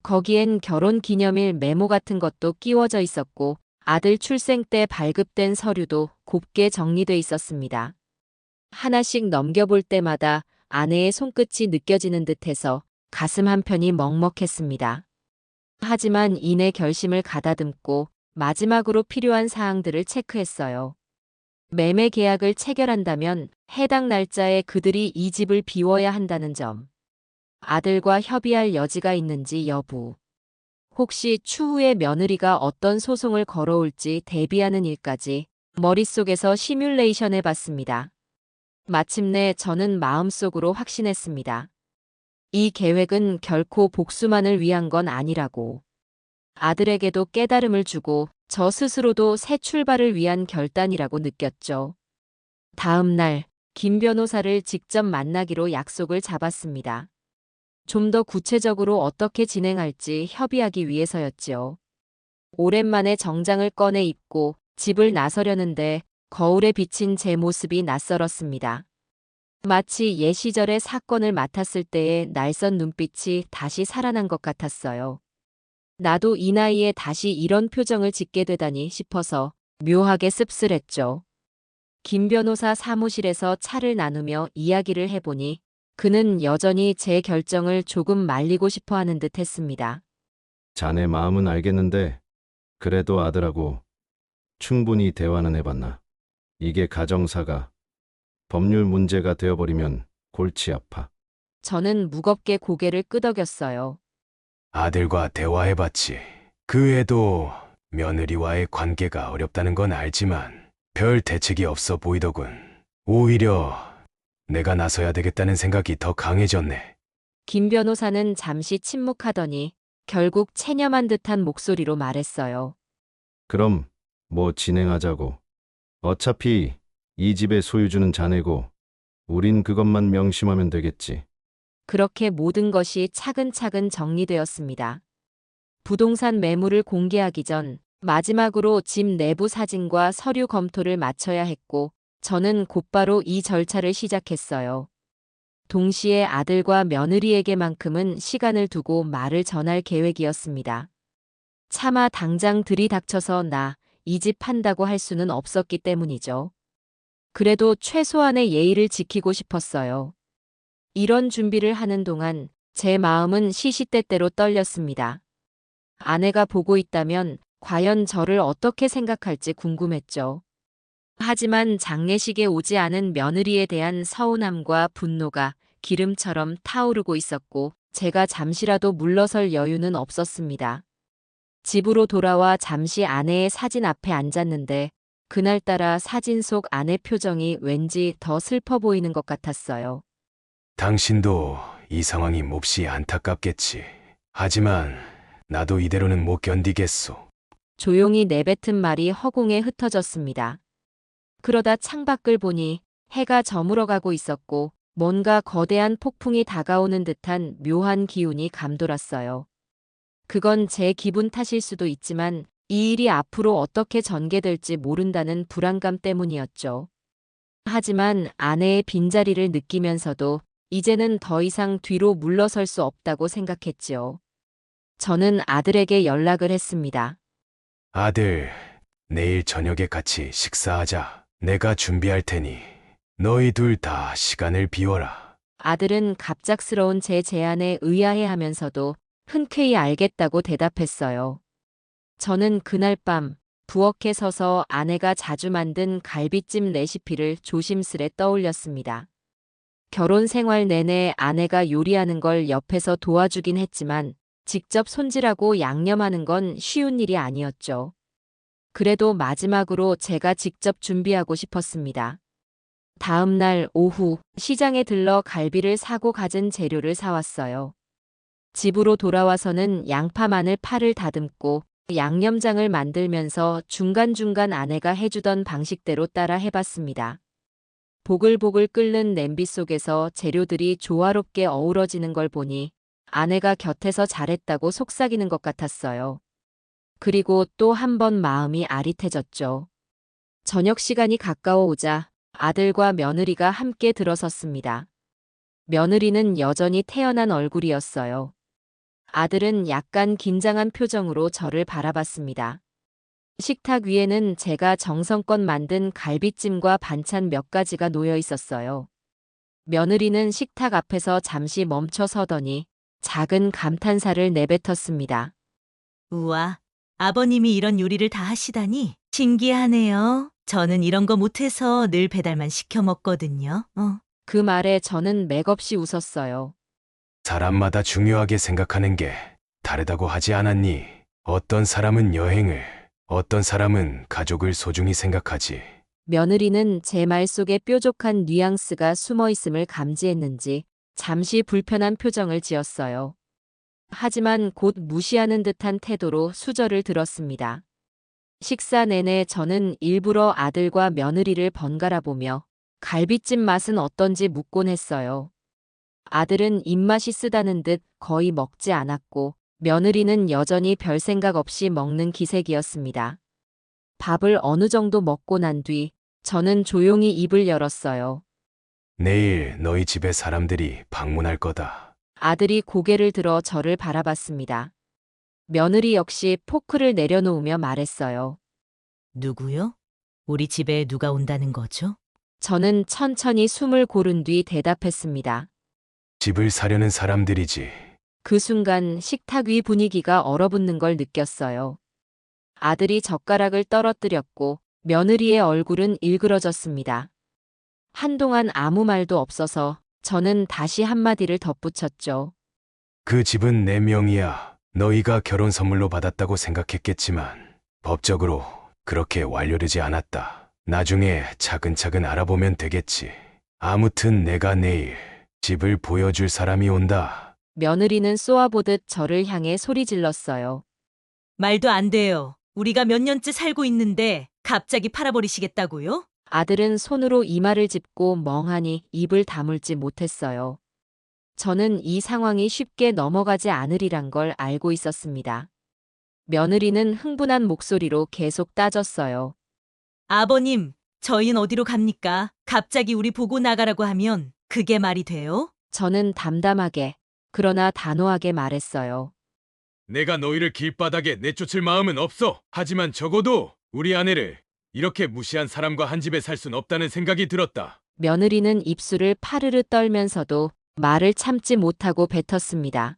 거기엔 결혼 기념일 메모 같은 것도 끼워져 있었고 아들 출생 때 발급된 서류도 곱게 정리돼 있었습니다. 하나씩 넘겨볼 때마다 아내의 손끝이 느껴지는 듯해서 가슴 한편이 먹먹했습니다. 하지만 이내 결심을 가다듬고 마지막으로 필요한 사항들을 체크했어요. 매매 계약을 체결한다면 해당 날짜에 그들이 이 집을 비워야 한다는 점. 아들과 협의할 여지가 있는지 여부. 혹시 추후에 며느리가 어떤 소송을 걸어올지 대비하는 일까지 머릿속에서 시뮬레이션 해봤습니다. 마침내 저는 마음속으로 확신했습니다. 이 계획은 결코 복수만을 위한 건 아니라고. 아들에게도 깨달음을 주고 저 스스로도 새 출발을 위한 결단이라고 느꼈죠. 다음 날 김 변호사를 직접 만나기로 약속을 잡았습니다. 좀 더 구체적으로 어떻게 진행할지 협의하기 위해서였지요. 오랜만에 정장을 꺼내 입고 집을 나서려는데 거울에 비친 제 모습이 낯설었습니다. 마치 옛 시절의 사건을 맡았을 때의 날선 눈빛이 다시 살아난 것 같았어요. 나도 이 나이에 다시 이런 표정을 짓게 되다니 싶어서 묘하게 씁쓸했죠. 김 변호사 사무실에서 차를 나누며 이야기를 해보니 그는 여전히 제 결정을 조금 말리고 싶어 하는 듯 했습니다. 자네 마음은 알겠는데 그래도 아들하고 충분히 대화는 해봤나? 이게 가정사가 법률 문제가 되어버리면 골치 아파. 저는 무겁게 고개를 끄덕였어요. 아들과 대화해봤지. 그 애도 며느리와의 관계가 어렵다는 건 알지만 별 대책이 없어 보이더군. 오히려 내가 나서야 되겠다는 생각이 더 강해졌네. 김 변호사는 잠시 침묵하더니 결국 체념한 듯한 목소리로 말했어요. 그럼 뭐 진행하자고. 어차피 이 집의 소유주는 자네고 우린 그것만 명심하면 되겠지. 그렇게 모든 것이 차근차근 정리되었습니다. 부동산 매물을 공개하기 전 마지막으로 집 내부 사진과 서류 검토를 마쳐야 했고 저는 곧바로 이 절차를 시작했어요. 동시에 아들과 며느리에게만큼은 시간을 두고 말을 전할 계획이었습니다. 차마 당장 들이닥쳐서 나 이 집 판다고 할 수는 없었기 때문이죠. 그래도 최소한의 예의를 지키고 싶었어요. 이런 준비를 하는 동안 제 마음은 시시때때로 떨렸습니다. 아내가 보고 있다면 과연 저를 어떻게 생각할지 궁금했죠. 하지만 장례식에 오지 않은 며느리에 대한 서운함과 분노가 기름처럼 타오르고 있었고 제가 잠시라도 물러설 여유는 없었습니다. 집으로 돌아와 잠시 아내의 사진 앞에 앉았는데 그날따라 사진 속 아내 표정이 왠지 더 슬퍼 보이는 것 같았어요. 당신도 이 상황이 몹시 안타깝겠지. 하지만 나도 이대로는 못 견디겠소. 조용히 내뱉은 말이 허공에 흩어졌습니다. 그러다 창밖을 보니 해가 저물어가고 있었고 뭔가 거대한 폭풍이 다가오는 듯한 묘한 기운이 감돌았어요. 그건 제 기분 탓일 수도 있지만 이 일이 앞으로 어떻게 전개될지 모른다는 불안감 때문이었죠. 하지만 아내의 빈자리를 느끼면서도 이제는 더 이상 뒤로 물러설 수 없다고 생각했지요. 저는 아들에게 연락을 했습니다. 아들, 내일 저녁에 같이 식사하자. 내가 준비할 테니 너희 둘 다 시간을 비워라. 아들은 갑작스러운 제 제안에 의아해하면서도 흔쾌히 알겠다고 대답했어요. 저는 그날 밤 부엌에 서서 아내가 자주 만든 갈비찜 레시피를 조심스레 떠올렸습니다. 결혼 생활 내내 아내가 요리하는 걸 옆에서 도와주긴 했지만 직접 손질하고 양념하는 건 쉬운 일이 아니었죠. 그래도 마지막으로 제가 직접 준비하고 싶었습니다. 다음 날 오후 시장에 들러 갈비를 사고 가진 재료를 사왔어요. 집으로 돌아와서는 양파, 마늘, 파를 다듬고 양념장을 만들면서 중간중간 아내가 해주던 방식대로 따라 해봤습니다. 보글보글 끓는 냄비 속에서 재료들이 조화롭게 어우러지는 걸 보니 아내가 곁에서 잘했다고 속삭이는 것 같았어요. 그리고 또 한 번 마음이 아릿해졌죠. 저녁 시간이 가까워오자 아들과 며느리가 함께 들어섰습니다. 며느리는 여전히 태연한 얼굴이었어요. 아들은 약간 긴장한 표정으로 저를 바라봤습니다. 식탁 위에는 제가 정성껏 만든 갈비찜과 반찬 몇 가지가 놓여 있었어요. 며느리는 식탁 앞에서 잠시 멈춰 서더니 작은 감탄사를 내뱉었습니다. 우와, 아버님이 이런 요리를 다 하시다니 신기하네요. 저는 이런 거 못해서 늘 배달만 시켜 먹거든요. 그 말에 저는 맥없이 웃었어요. 사람마다 중요하게 생각하는 게 다르다고 하지 않았니? 어떤 사람은 여행을, 어떤 사람은 가족을 소중히 생각하지. 며느리는 제 말 속에 뾰족한 뉘앙스가 숨어 있음을 감지했는지 잠시 불편한 표정을 지었어요. 하지만 곧 무시하는 듯한 태도로 수저를 들었습니다. 식사 내내 저는 일부러 아들과 며느리를 번갈아 보며 갈비찜 맛은 어떤지 묻곤 했어요. 아들은 입맛이 쓰다는 듯 거의 먹지 않았고 며느리는 여전히 별 생각 없이 먹는 기색이었습니다. 밥을 어느 정도 먹고 난 뒤 저는 조용히 입을 열었어요. 내일 너희 집에 사람들이 방문할 거다. 아들이 고개를 들어 저를 바라봤습니다. 며느리 역시 포크를 내려놓으며 말했어요. 누구요? 우리 집에 누가 온다는 거죠? 저는 천천히 숨을 고른 뒤 대답했습니다. 집을 사려는 사람들이지. 그 순간 식탁 위 분위기가 얼어붙는 걸 느꼈어요. 아들이 젓가락을 떨어뜨렸고 며느리의 얼굴은 일그러졌습니다. 한동안 아무 말도 없어서 저는 다시 한마디를 덧붙였죠. 그 집은 내 명의야. 너희가 결혼 선물로 받았다고 생각했겠지만 법적으로 그렇게 완료되지 않았다. 나중에 차근차근 알아보면 되겠지. 아무튼 내가 내일 집을 보여줄 사람이 온다. 며느리는 쏘아보듯 저를 향해 소리 질렀어요. 말도 안 돼요. 우리가 몇 년째 살고 있는데 갑자기 팔아버리시겠다고요? 아들은 손으로 이마를 짚고 멍하니 입을 다물지 못했어요. 저는 이 상황이 쉽게 넘어가지 않으리란 걸 알고 있었습니다. 며느리는 흥분한 목소리로 계속 따졌어요. 아버님, 저희는 어디로 갑니까? 갑자기 우리 보고 나가라고 하면 그게 말이 돼요? 저는 담담하게 그러나 단호하게 말했어요. 내가 너희를 길바닥에 내쫓을 마음은 없어. 하지만 적어도 우리 아내를 이렇게 무시한 사람과 한 집에 살 순 없다는 생각이 들었다. 며느리는 입술을 파르르 떨면서도 말을 참지 못하고 뱉었습니다.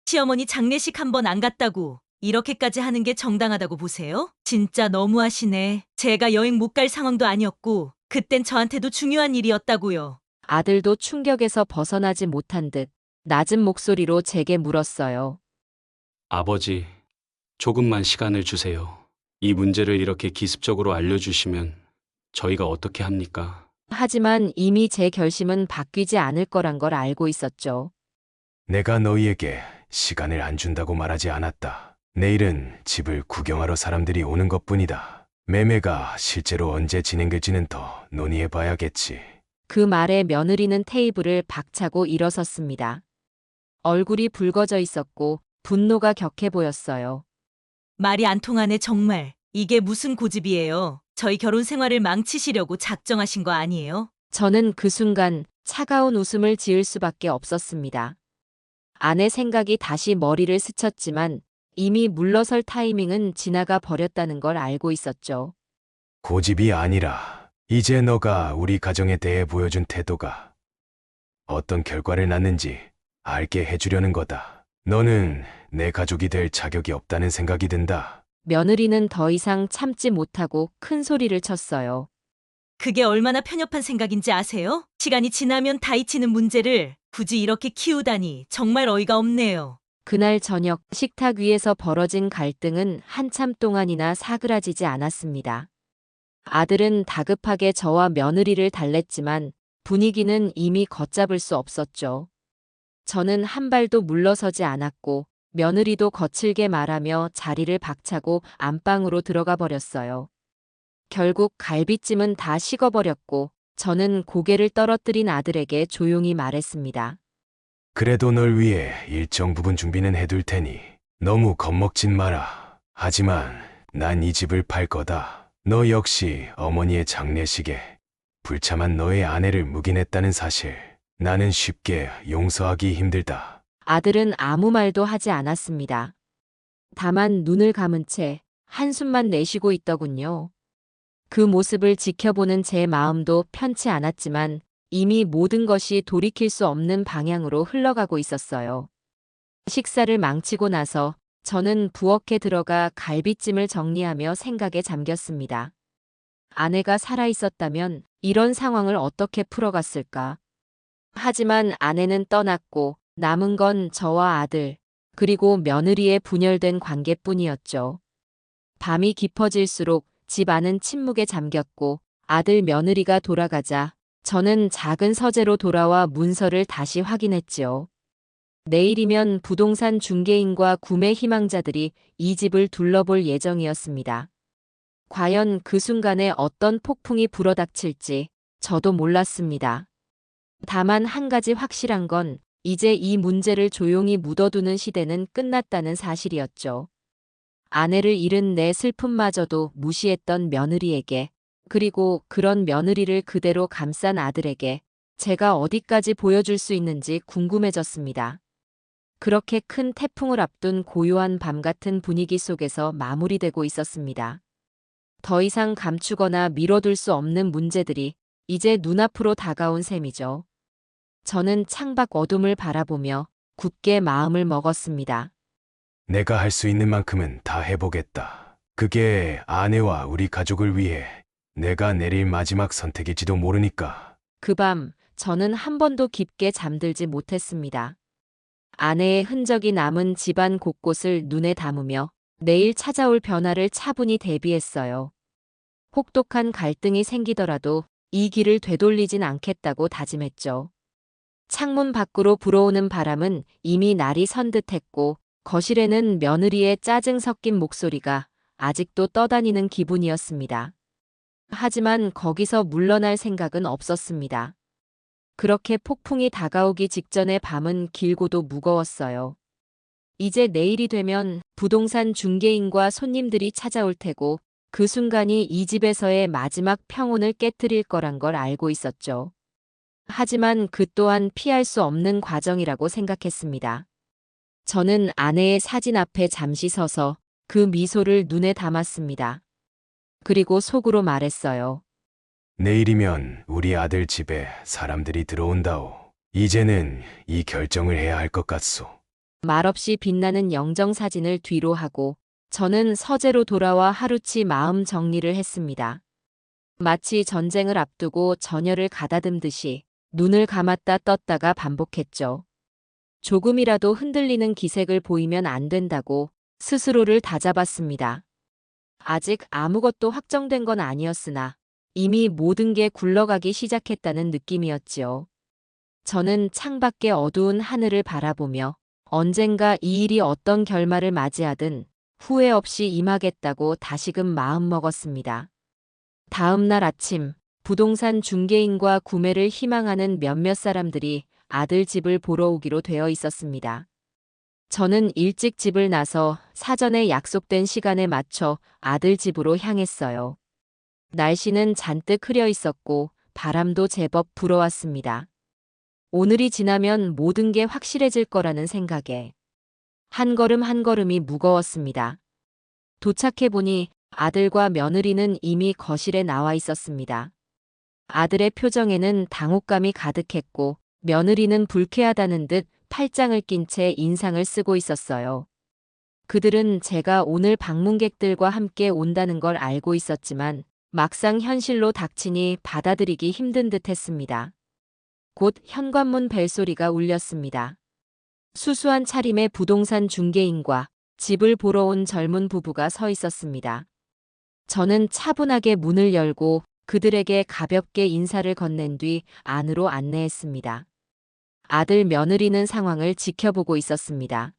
시어머니 장례식 한 번 안 갔다고 이렇게까지 하는 게 정당하다고 보세요? 진짜 너무하시네. 제가 여행 못 갈 상황도 아니었고 그땐 저한테도 중요한 일이었다고요. 아들도 충격에서 벗어나지 못한 듯 낮은 목소리로 제게 물었어요. 아버지, 조금만 시간을 주세요. 이 문제를 이렇게 기습적으로 알려주시면 저희가 어떻게 합니까? 하지만 이미 제 결심은 바뀌지 않을 거란 걸 알고 있었죠. 내가 너희에게 시간을 안 준다고 말하지 않았다. 내일은 집을 구경하러 사람들이 오는 것뿐이다. 매매가 실제로 언제 진행될지는 더 논의해 봐야겠지. 그 말에 며느리는 테이블을 박차고 일어섰습니다. 얼굴이 붉어져 있었고 분노가 격해 보였어요. 말이 안 통하네 정말. 이게 무슨 고집이에요? 저희 결혼 생활을 망치시려고 작정하신 거 아니에요? 저는 그 순간 차가운 웃음을 지을 수밖에 없었습니다. 아내 생각이 다시 머리를 스쳤지만 이미 물러설 타이밍은 지나가 버렸다는 걸 알고 있었죠. 고집이 아니라 이제 너가 우리 가정에 대해 보여준 태도가 어떤 결과를 낳는지 알게 해주려는 거다. 너는 내 가족이 될 자격이 없다는 생각이 든다. 며느리는 더 이상 참지 못하고 큰 소리를 쳤어요. 그게 얼마나 편협한 생각인지 아세요? 시간이 지나면 다 잊히는 문제를 굳이 이렇게 키우다니 정말 어이가 없네요. 그날 저녁 식탁 위에서 벌어진 갈등은 한참 동안이나 사그라지지 않았습니다. 아들은 다급하게 저와 며느리를 달랬지만 분위기는 이미 걷잡을 수 없었죠. 저는 한 발도 물러서지 않았고 며느리도 거칠게 말하며 자리를 박차고 안방으로 들어가 버렸어요. 결국 갈비찜은 다 식어버렸고 저는 고개를 떨어뜨린 아들에게 조용히 말했습니다. 그래도 널 위해 일정 부분 준비는 해둘 테니 너무 겁먹진 마라. 하지만 난 이 집을 팔 거다. 너 역시 어머니의 장례식에 불참한 너의 아내를 묵인했다는 사실, 나는 쉽게 용서하기 힘들다. 아들은 아무 말도 하지 않았습니다. 다만 눈을 감은 채 한숨만 내쉬고 있더군요. 그 모습을 지켜보는 제 마음도 편치 않았지만 이미 모든 것이 돌이킬 수 없는 방향으로 흘러가고 있었어요. 식사를 망치고 나서 저는 부엌에 들어가 갈비찜을 정리하며 생각에 잠겼습니다. 아내가 살아있었다면 이런 상황을 어떻게 풀어갔을까? 하지만 아내는 떠났고 남은 건 저와 아들, 그리고 며느리의 분열된 관계뿐이었죠. 밤이 깊어질수록 집 안은 침묵에 잠겼고 아들 며느리가 돌아가자 저는 작은 서재로 돌아와 문서를 다시 확인했지요. 내일이면 부동산 중개인과 구매 희망자들이 이 집을 둘러볼 예정이었습니다. 과연 그 순간에 어떤 폭풍이 불어닥칠지 저도 몰랐습니다. 다만 한 가지 확실한 건 이제 이 문제를 조용히 묻어두는 시대는 끝났다는 사실이었죠. 아내를 잃은 내 슬픔마저도 무시했던 며느리에게, 그리고 그런 며느리를 그대로 감싼 아들에게 제가 어디까지 보여줄 수 있는지 궁금해졌습니다. 그렇게 큰 태풍을 앞둔 고요한 밤 같은 분위기 속에서 마무리되고 있었습니다. 더 이상 감추거나 미뤄둘 수 없는 문제들이 이제 눈앞으로 다가온 셈이죠. 저는 창밖 어둠을 바라보며 굳게 마음을 먹었습니다. 내가 할 수 있는 만큼은 다 해보겠다. 그게 아내와 우리 가족을 위해 내가 내릴 마지막 선택일지도 모르니까. 그 밤 저는 한 번도 깊게 잠들지 못했습니다. 아내의 흔적이 남은 집안 곳곳을 눈에 담으며 내일 찾아올 변화를 차분히 대비했어요. 혹독한 갈등이 생기더라도 이 길을 되돌리진 않겠다고 다짐했죠. 창문 밖으로 불어오는 바람은 이미 날이 선 듯했고 거실에는 며느리의 짜증 섞인 목소리가 아직도 떠다니는 기분이었습니다. 하지만 거기서 물러날 생각은 없었습니다. 그렇게 폭풍이 다가오기 직전의 밤은 길고도 무거웠어요. 이제 내일이 되면 부동산 중개인과 손님들이 찾아올 테고 그 순간이 이 집에서의 마지막 평온을 깨트릴 거란 걸 알고 있었죠. 하지만 그 또한 피할 수 없는 과정이라고 생각했습니다. 저는 아내의 사진 앞에 잠시 서서 그 미소를 눈에 담았습니다. 그리고 속으로 말했어요. 내일이면 우리 아들 집에 사람들이 들어온다오. 이제는 이 결정을 해야 할 것 같소. 말없이 빛나는 영정사진을 뒤로 하고 저는 서재로 돌아와 하루치 마음 정리를 했습니다. 마치 전쟁을 앞두고 전열을 가다듬듯이 눈을 감았다 떴다가 반복했죠. 조금이라도 흔들리는 기색을 보이면 안 된다고 스스로를 다잡았습니다. 아직 아무것도 확정된 건 아니었으나 이미 모든 게 굴러가기 시작했다는 느낌이었지요. 저는 창밖의 어두운 하늘을 바라보며 언젠가 이 일이 어떤 결말을 맞이하든 후회 없이 임하겠다고 다시금 마음먹었습니다. 다음 날 아침, 부동산 중개인과 구매를 희망하는 몇몇 사람들이 아들 집을 보러 오기로 되어 있었습니다. 저는 일찍 집을 나서 사전에 약속된 시간에 맞춰 아들 집으로 향했어요. 날씨는 잔뜩 흐려 있었고 바람도 제법 불어왔습니다. 오늘이 지나면 모든 게 확실해질 거라는 생각에 한 걸음 한 걸음이 무거웠습니다. 도착해 보니 아들과 며느리는 이미 거실에 나와 있었습니다. 아들의 표정에는 당혹감이 가득했고 며느리는 불쾌하다는 듯 팔짱을 낀 채 인상을 쓰고 있었어요. 그들은 제가 오늘 방문객들과 함께 온다는 걸 알고 있었지만 막상 현실로 닥치니 받아들이기 힘든 듯 했습니다. 곧 현관문 벨소리가 울렸습니다. 수수한 차림의 부동산 중개인과 집을 보러 온 젊은 부부가 서 있었습니다. 저는 차분하게 문을 열고 그들에게 가볍게 인사를 건넨 뒤 안으로 안내했습니다. 아들 며느리는 상황을 지켜보고 있었습니다.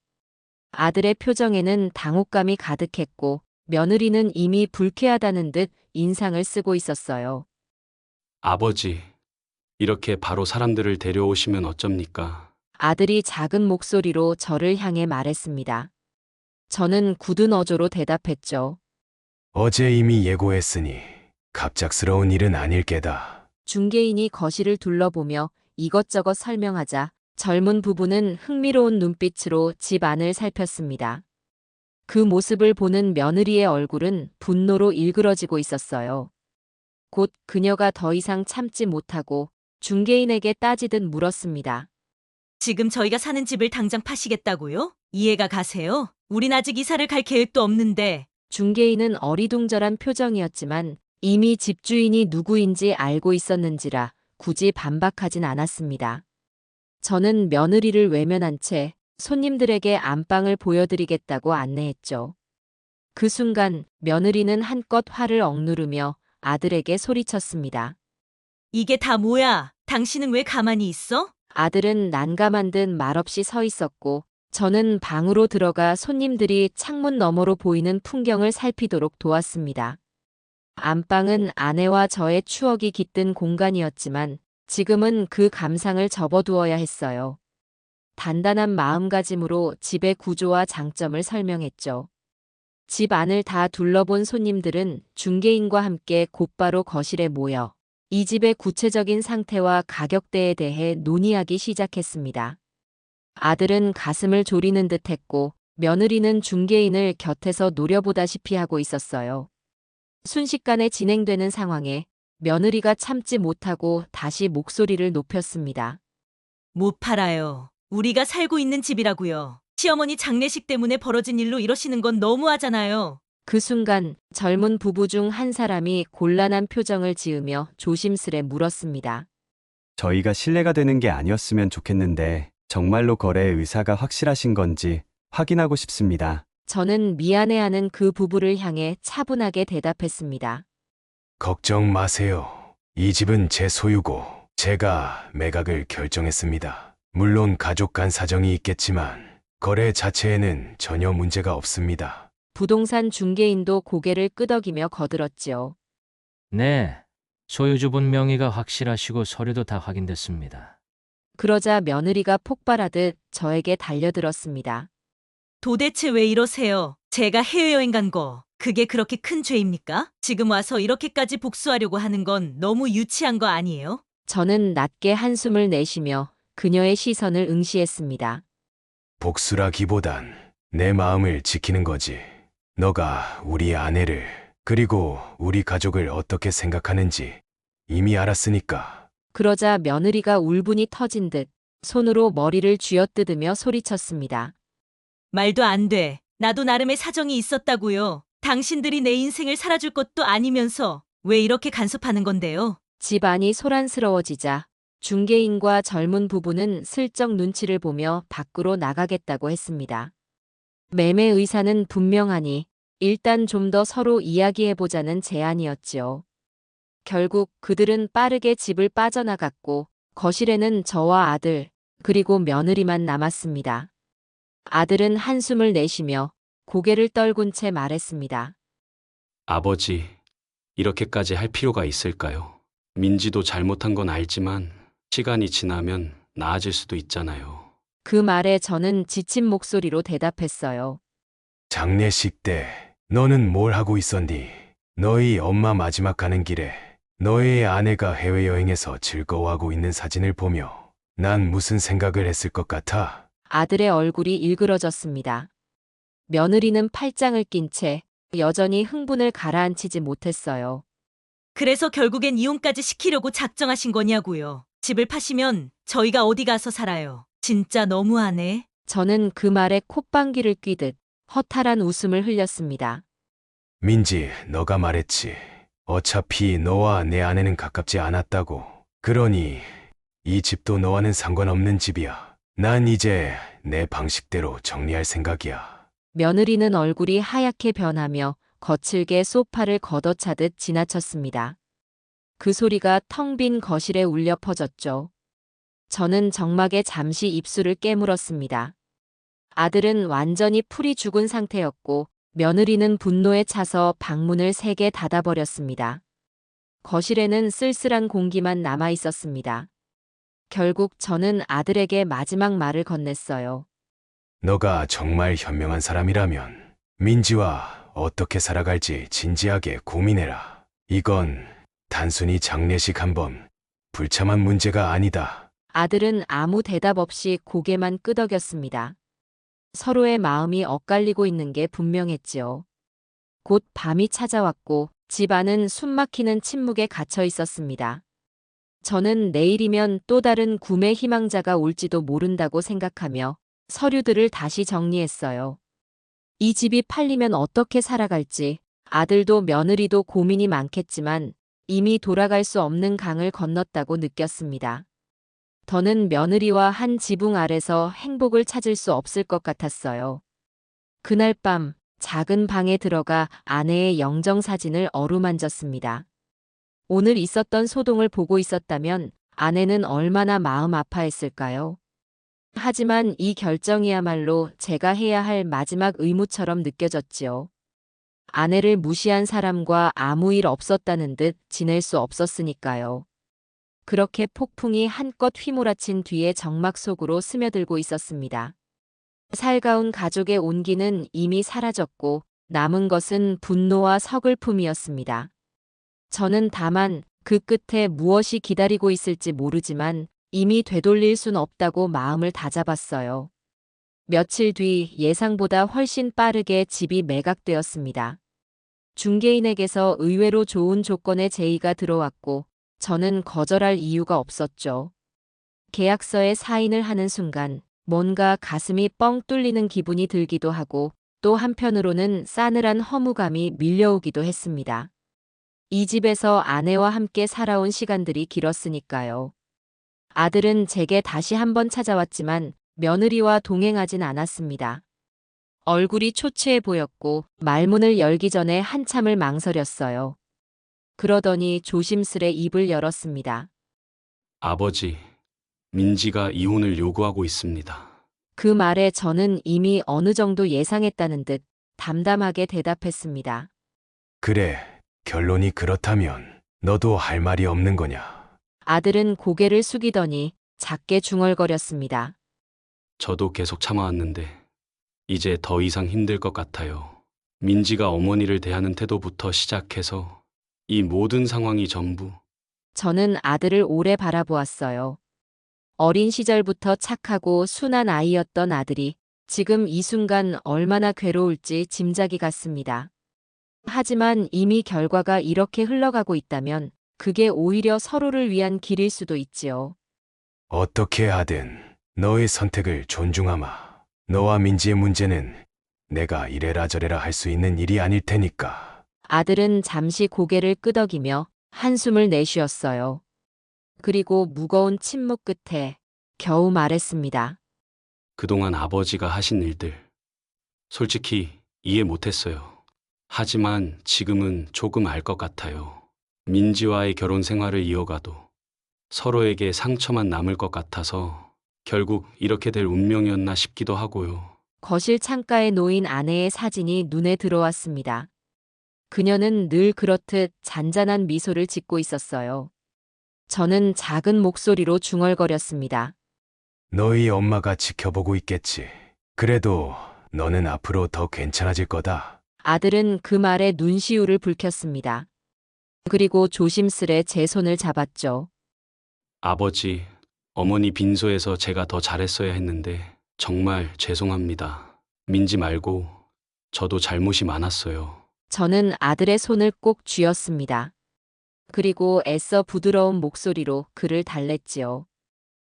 아들의 표정에는 당혹감이 가득했고 며느리는 이미 불쾌하다는 듯 인상을 쓰고 있었어요. 아버지, 이렇게 바로 사람들을 데려오시면 어쩝니까? 아들이 작은 목소리로 저를 향해 말했습니다. 저는 굳은 어조로 대답했죠. 어제 이미 예고했으니 갑작스러운 일은 아닐 게다. 중개인이 거실을 둘러보며 이것저것 설명하자 젊은 부부는 흥미로운 눈빛으로 집 안을 살폈습니다. 그 모습을 보는 며느리의 얼굴은 분노로 일그러지고 있었어요. 곧 그녀가 더 이상 참지 못하고 중개인에게 따지듯 물었습니다. 지금 저희가 사는 집을 당장 파시겠다고요? 이해가 가세요? 우린 아직 이사를 갈 계획도 없는데. 중개인은 어리둥절한 표정이었지만 이미 집주인이 누구인지 알고 있었는지라 굳이 반박하진 않았습니다. 저는 며느리를 외면한 채 손님들에게 안방을 보여드리겠다고 안내했죠. 그 순간 며느리는 한껏 화를 억누르며 아들에게 소리쳤습니다. 이게 다 뭐야? 당신은 왜 가만히 있어? 아들은 난감한 듯 말없이 서 있었고 저는 방으로 들어가 손님들이 창문 너머로 보이는 풍경을 살피도록 도왔습니다. 안방은 아내와 저의 추억이 깃든 공간이었지만 지금은 그 감상을 접어두어야 했어요. 단단한 마음가짐으로 집의 구조와 장점을 설명했죠. 집 안을 다 둘러본 손님들은 중개인과 함께 곧바로 거실에 모여 이 집의 구체적인 상태와 가격대에 대해 논의하기 시작했습니다. 아들은 가슴을 졸이는 듯했고 며느리는 중개인을 곁에서 노려보다시피 하고 있었어요. 순식간에 진행되는 상황에 며느리가 참지 못하고 다시 목소리를 높였습니다. 못 팔아요. 우리가 살고 있는 집이라고요. 시어머니 장례식 때문에 벌어진 일로 이러시는 건 너무하잖아요. 그 순간 젊은 부부 중 한 사람이 곤란한 표정을 지으며 조심스레 물었습니다. 저희가 신뢰가 되는 게 아니었으면 좋겠는데 정말로 거래의 의사가 확실하신 건지 확인하고 싶습니다. 저는 미안해하는 그 부부를 향해 차분하게 대답했습니다. 걱정 마세요. 이 집은 제 소유고 제가 매각을 결정했습니다. 물론 가족 간 사정이 있겠지만 거래 자체에는 전혀 문제가 없습니다. 부동산 중개인도 고개를 끄덕이며 거들었지요. 네, 소유주분 명의가 확실하시고 서류도 다 확인됐습니다. 그러자 며느리가 폭발하듯 저에게 달려들었습니다. 도대체 왜 이러세요? 제가 해외여행 간 거, 그게 그렇게 큰 죄입니까? 지금 와서 이렇게까지 복수하려고 하는 건 너무 유치한 거 아니에요? 저는 낮게 한숨을 내쉬며 그녀의 시선을 응시했습니다. 복수라기보단 내 마음을 지키는 거지. 너가 우리 아내를 그리고 우리 가족을 어떻게 생각하는지 이미 알았으니까. 그러자 며느리가 울분이 터진 듯 손으로 머리를 쥐어뜯으며 소리쳤습니다. 말도 안 돼. 나도 나름의 사정이 있었다고요. 당신들이 내 인생을 살아줄 것도 아니면서 왜 이렇게 간섭하는 건데요? 집안이 소란스러워지자 중개인과 젊은 부부는 슬쩍 눈치를 보며 밖으로 나가겠다고 했습니다. 매매 의사는 분명하니 일단 좀 더 서로 이야기해보자는 제안이었지요. 결국 그들은 빠르게 집을 빠져나갔고 거실에는 저와 아들 그리고 며느리만 남았습니다. 아들은 한숨을 내쉬며 고개를 떨군 채 말했습니다. 아버지, 이렇게까지 할 필요가 있을까요? 민지도 잘못한 건 알지만 시간이 지나면 나아질 수도 있잖아요. 그 말에 저는 지친 목소리로 대답했어요. 장례식 때 너는 뭘 하고 있었니? 너희 엄마 마지막 가는 길에 너의 아내가 해외여행에서 즐거워하고 있는 사진을 보며 난 무슨 생각을 했을 것 같아? 아들의 얼굴이 일그러졌습니다. 며느리는 팔짱을 낀 채 여전히 흥분을 가라앉히지 못했어요. 그래서 결국엔 이혼까지 시키려고 작정하신 거냐고요. 집을 파시면 저희가 어디 가서 살아요. 진짜 너무하네. 저는 그 말에 콧방귀를 뀌듯 허탈한 웃음을 흘렸습니다. 민지, 너가 말했지. 어차피 너와 내 아내는 가깝지 않았다고. 그러니 이 집도 너와는 상관없는 집이야. 난 이제 내 방식대로 정리할 생각이야. 며느리는 얼굴이 하얗게 변하며 거칠게 소파를 걷어차듯 지나쳤습니다. 그 소리가 텅 빈 거실에 울려 퍼졌죠. 저는 정막에 잠시 입술을 깨물었습니다. 아들은 완전히 풀이 죽은 상태였고 며느리는 분노에 차서 방문을 3개 닫아버렸습니다. 거실에는 쓸쓸한 공기만 남아 있었습니다. 결국 저는 아들에게 마지막 말을 건넸어요. 너가 정말 현명한 사람이라면 민지와 어떻게 살아갈지 진지하게 고민해라. 이건 단순히 장례식 한 번 불참한 문제가 아니다. 아들은 아무 대답 없이 고개만 끄덕였습니다. 서로의 마음이 엇갈리고 있는 게 분명했지요. 곧 밤이 찾아왔고 집 안은 숨막히는 침묵에 갇혀 있었습니다. 저는 내일이면 또 다른 구매 희망자가 올지도 모른다고 생각하며 서류들을 다시 정리했어요. 이 집이 팔리면 어떻게 살아갈지 아들도 며느리도 고민이 많겠지만 이미 돌아갈 수 없는 강을 건넜다고 느꼈습니다. 더는 며느리와 한 지붕 아래서 행복을 찾을 수 없을 것 같았어요. 그날 밤 작은 방에 들어가 아내의 영정사진을 어루만졌습니다. 오늘 있었던 소동을 보고 있었다면 아내는 얼마나 마음 아파했을까요? 하지만 이 결정이야말로 제가 해야 할 마지막 의무처럼 느껴졌지요. 아내를 무시한 사람과 아무 일 없었다는 듯 지낼 수 없었으니까요. 그렇게 폭풍이 한껏 휘몰아친 뒤에 정막 속으로 스며들고 있었습니다. 살가운 가족의 온기는 이미 사라졌고 남은 것은 분노와 서글픔이었습니다. 저는 다만 그 끝에 무엇이 기다리고 있을지 모르지만 이미 되돌릴 순 없다고 마음을 다잡았어요. 며칠 뒤 예상보다 훨씬 빠르게 집이 매각되었습니다. 중개인에게서 의외로 좋은 조건의 제의가 들어왔고 저는 거절할 이유가 없었죠. 계약서에 사인을 하는 순간 뭔가 가슴이 뻥 뚫리는 기분이 들기도 하고 또 한편으로는 싸늘한 허무감이 밀려오기도 했습니다. 이 집에서 아내와 함께 살아온 시간들이 길었으니까요. 아들은 제게 다시 한번 찾아왔지만 며느리와 동행하진 않았습니다. 얼굴이 초췌해 보였고 말문을 열기 전에 한참을 망설였어요. 그러더니 조심스레 입을 열었습니다. 아버지, 민지가 이혼을 요구하고 있습니다. 그 말에 저는 이미 어느 정도 예상했다는 듯 담담하게 대답했습니다. 그래, 결론이 그렇다면 너도 할 말이 없는 거냐? 아들은 고개를 숙이더니 작게 중얼거렸습니다. 저도 계속 참아왔는데 이제 더 이상 힘들 것 같아요. 민지가 어머니를 대하는 태도부터 시작해서 이 모든 상황이 전부. 저는 아들을 오래 바라보았어요. 어린 시절부터 착하고 순한 아이였던 아들이 지금 이 순간 얼마나 괴로울지 짐작이 갔습니다. 하지만 이미 결과가 이렇게 흘러가고 있다면 그게 오히려 서로를 위한 길일 수도 있지요. 어떻게 하든 너의 선택을 존중하마. 너와 민지의 문제는 내가 이래라 저래라 할 수 있는 일이 아닐 테니까. 아들은 잠시 고개를 끄덕이며 한숨을 내쉬었어요. 그리고 무거운 침묵 끝에 겨우 말했습니다. 그동안 아버지가 하신 일들 솔직히 이해 못했어요. 하지만 지금은 조금 알 것 같아요. 민지와의 결혼 생활을 이어가도 서로에게 상처만 남을 것 같아서 결국 이렇게 될 운명이었나 싶기도 하고요. 거실 창가에 놓인 아내의 사진이 눈에 들어왔습니다. 그녀는 늘 그렇듯 잔잔한 미소를 짓고 있었어요. 저는 작은 목소리로 중얼거렸습니다. 너희 엄마가 지켜보고 있겠지. 그래도 너는 앞으로 더 괜찮아질 거다. 아들은 그 말에 눈시울을 붉혔습니다. 그리고 조심스레 제 손을 잡았죠. 아버지, 어머니 빈소에서 제가 더 잘했어야 했는데 정말 죄송합니다. 민지 말고 저도 잘못이 많았어요. 저는 아들의 손을 꼭 쥐었습니다. 그리고 애써 부드러운 목소리로 그를 달랬지요.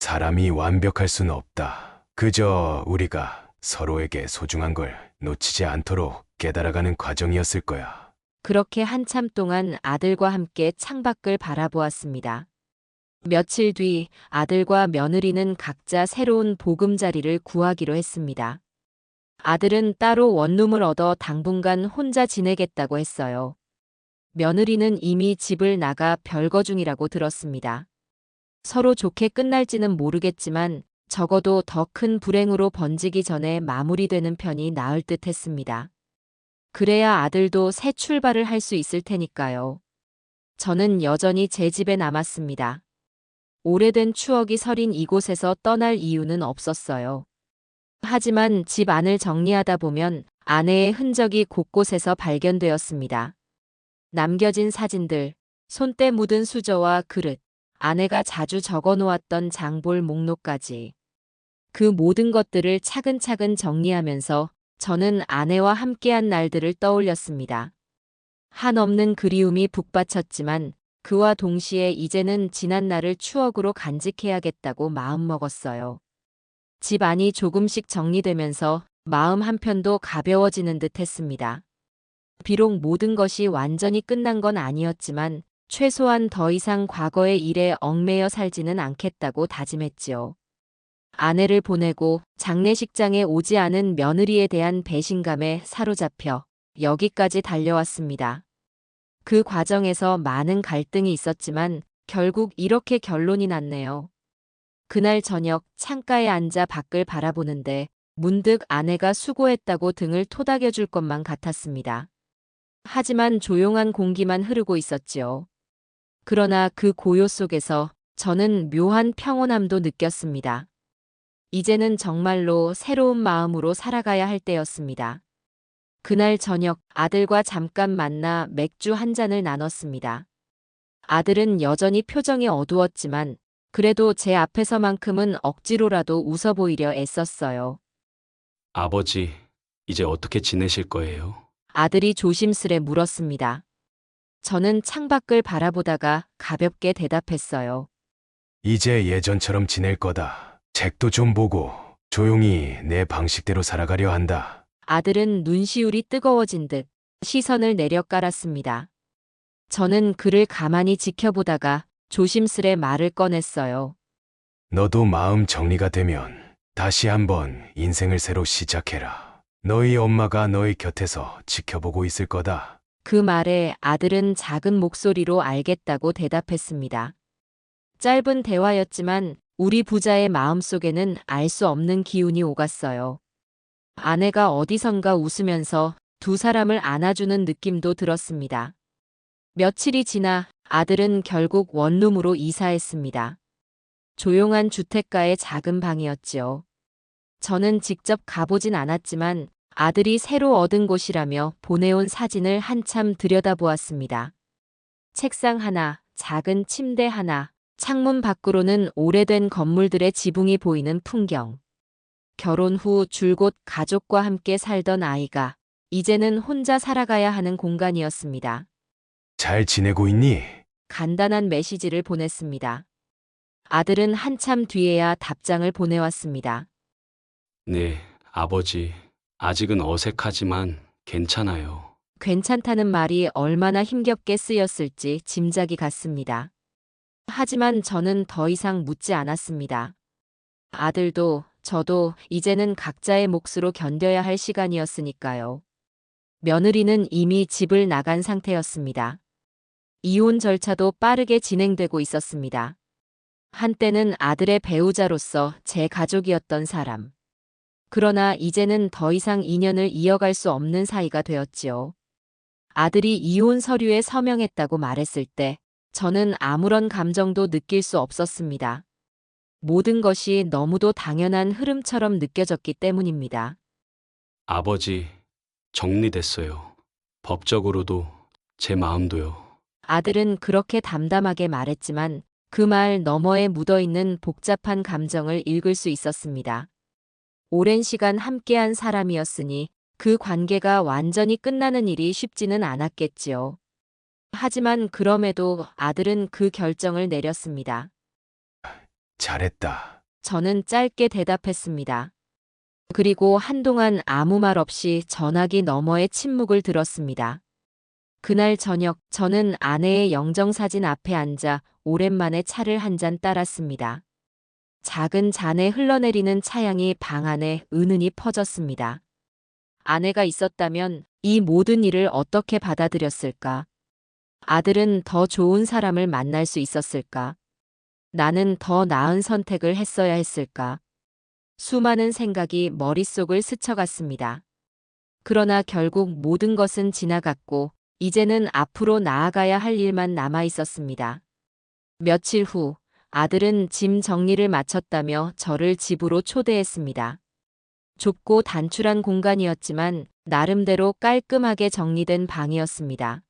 사람이 완벽할 수는 없다. 그저 우리가 서로에게 소중한 걸 놓치지 않도록 깨달아가는 과정이었을 거야. 그렇게 한참 동안 아들과 함께 창밖을 바라보았습니다. 며칠 뒤 아들과 며느리는 각자 새로운 보금자리를 구하기로 했습니다. 아들은 따로 원룸을 얻어 당분간 혼자 지내겠다고 했어요. 며느리는 이미 집을 나가 별거 중이라고 들었습니다. 서로 좋게 끝날지는 모르겠지만 적어도 더 큰 불행으로 번지기 전에 마무리되는 편이 나을 듯 했습니다. 그래야 아들도 새 출발을 할 수 있을 테니까요. 저는 여전히 제 집에 남았습니다. 오래된 추억이 서린 이곳에서 떠날 이유는 없었어요. 하지만 집 안을 정리하다 보면 아내의 흔적이 곳곳에서 발견되었습니다. 남겨진 사진들, 손때 묻은 수저와 그릇, 아내가 자주 적어 놓았던 장볼 목록까지. 그 모든 것들을 차근차근 정리하면서 저는 아내와 함께한 날들을 떠올렸습니다. 한없는 그리움이 북받쳤지만 그와 동시에 이제는 지난 날을 추억으로 간직해야겠다고 마음먹었어요. 집 안이 조금씩 정리되면서 마음 한편도 가벼워지는 듯 했습니다. 비록 모든 것이 완전히 끝난 건 아니었지만 최소한 더 이상 과거의 일에 얽매여 살지는 않겠다고 다짐했지요. 아내를 보내고 장례식장에 오지 않은 며느리에 대한 배신감에 사로잡혀 여기까지 달려왔습니다. 그 과정에서 많은 갈등이 있었지만 결국 이렇게 결론이 났네요. 그날 저녁 창가에 앉아 밖을 바라보는데 문득 아내가 수고했다고 등을 토닥여줄 것만 같았습니다. 하지만 조용한 공기만 흐르고 있었지요. 그러나 그 고요 속에서 저는 묘한 평온함도 느꼈습니다. 이제는 정말로 새로운 마음으로 살아가야 할 때였습니다. 그날 저녁 아들과 잠깐 만나 맥주 한 잔을 나눴습니다. 아들은 여전히 표정이 어두웠지만 그래도 제 앞에서만큼은 억지로라도 웃어 보이려 애썼어요. 아버지, 이제 어떻게 지내실 거예요? 아들이 조심스레 물었습니다. 저는 창밖을 바라보다가 가볍게 대답했어요. 이제 예전처럼 지낼 거다. 책도 좀 보고 조용히 내 방식대로 살아가려 한다. 아들은 눈시울이 뜨거워진 듯 시선을 내려 깔았습니다. 저는 그를 가만히 지켜보다가 조심스레 말을 꺼냈어요. 너도 마음 정리가 되면 다시 한번 인생을 새로 시작해라. 너희 엄마가 너희 곁에서 지켜보고 있을 거다. 그 말에 아들은 작은 목소리로 알겠다고 대답했습니다. 짧은 대화였지만 우리 부자의 마음속에는 알 수 없는 기운이 오갔어요. 아내가 어디선가 웃으면서 두 사람을 안아주는 느낌도 들었습니다. 며칠이 지나 아들은 결국 원룸으로 이사했습니다. 조용한 주택가의 작은 방이었지요. 저는 직접 가보진 않았지만 아들이 새로 얻은 곳이라며 보내온 사진을 한참 들여다보았습니다. 책상 하나, 작은 침대 하나, 창문 밖으로는 오래된 건물들의 지붕이 보이는 풍경. 결혼 후 줄곧 가족과 함께 살던 아이가 이제는 혼자 살아가야 하는 공간이었습니다. 잘 지내고 있니? 간단한 메시지를 보냈습니다. 아들은 한참 뒤에야 답장을 보내왔습니다. 네, 아버지. 아직은 어색하지만 괜찮아요. 괜찮다는 말이 얼마나 힘겹게 쓰였을지 짐작이 갔습니다. 하지만 저는 더 이상 묻지 않았습니다. 아들도 저도 이제는 각자의 몫으로 견뎌야 할 시간이었으니까요. 며느리는 이미 집을 나간 상태였습니다. 이혼 절차도 빠르게 진행되고 있었습니다. 한때는 아들의 배우자로서 제 가족이었던 사람. 그러나 이제는 더 이상 인연을 이어갈 수 없는 사이가 되었지요. 아들이 이혼 서류에 서명했다고 말했을 때 저는 아무런 감정도 느낄 수 없었습니다. 모든 것이 너무도 당연한 흐름처럼 느껴졌기 때문입니다. 아버지, 정리됐어요. 법적으로도 제 마음도요. 아들은 그렇게 담담하게 말했지만 그 말 너머에 묻어있는 복잡한 감정을 읽을 수 있었습니다. 오랜 시간 함께한 사람이었으니 그 관계가 완전히 끝나는 일이 쉽지는 않았겠지요. 하지만 그럼에도 아들은 그 결정을 내렸습니다. 잘했다. 저는 짧게 대답했습니다. 그리고 한동안 아무 말 없이 전화기 너머의 침묵을 들었습니다. 그날 저녁 저는 아내의 영정사진 앞에 앉아 오랜만에 차를 한 잔 따랐습니다. 작은 잔에 흘러내리는 차향이 방 안에 은은히 퍼졌습니다. 아내가 있었다면 이 모든 일을 어떻게 받아들였을까? 아들은 더 좋은 사람을 만날 수 있었을까? 나는 더 나은 선택을 했어야 했을까? 수많은 생각이 머릿속을 스쳐갔습니다. 그러나 결국 모든 것은 지나갔고 이제는 앞으로 나아가야 할 일만 남아 있었습니다. 며칠 후 아들은 짐 정리를 마쳤다며 저를 집으로 초대했습니다. 좁고 단출한 공간이었지만 나름대로 깔끔하게 정리된 방이었습니다.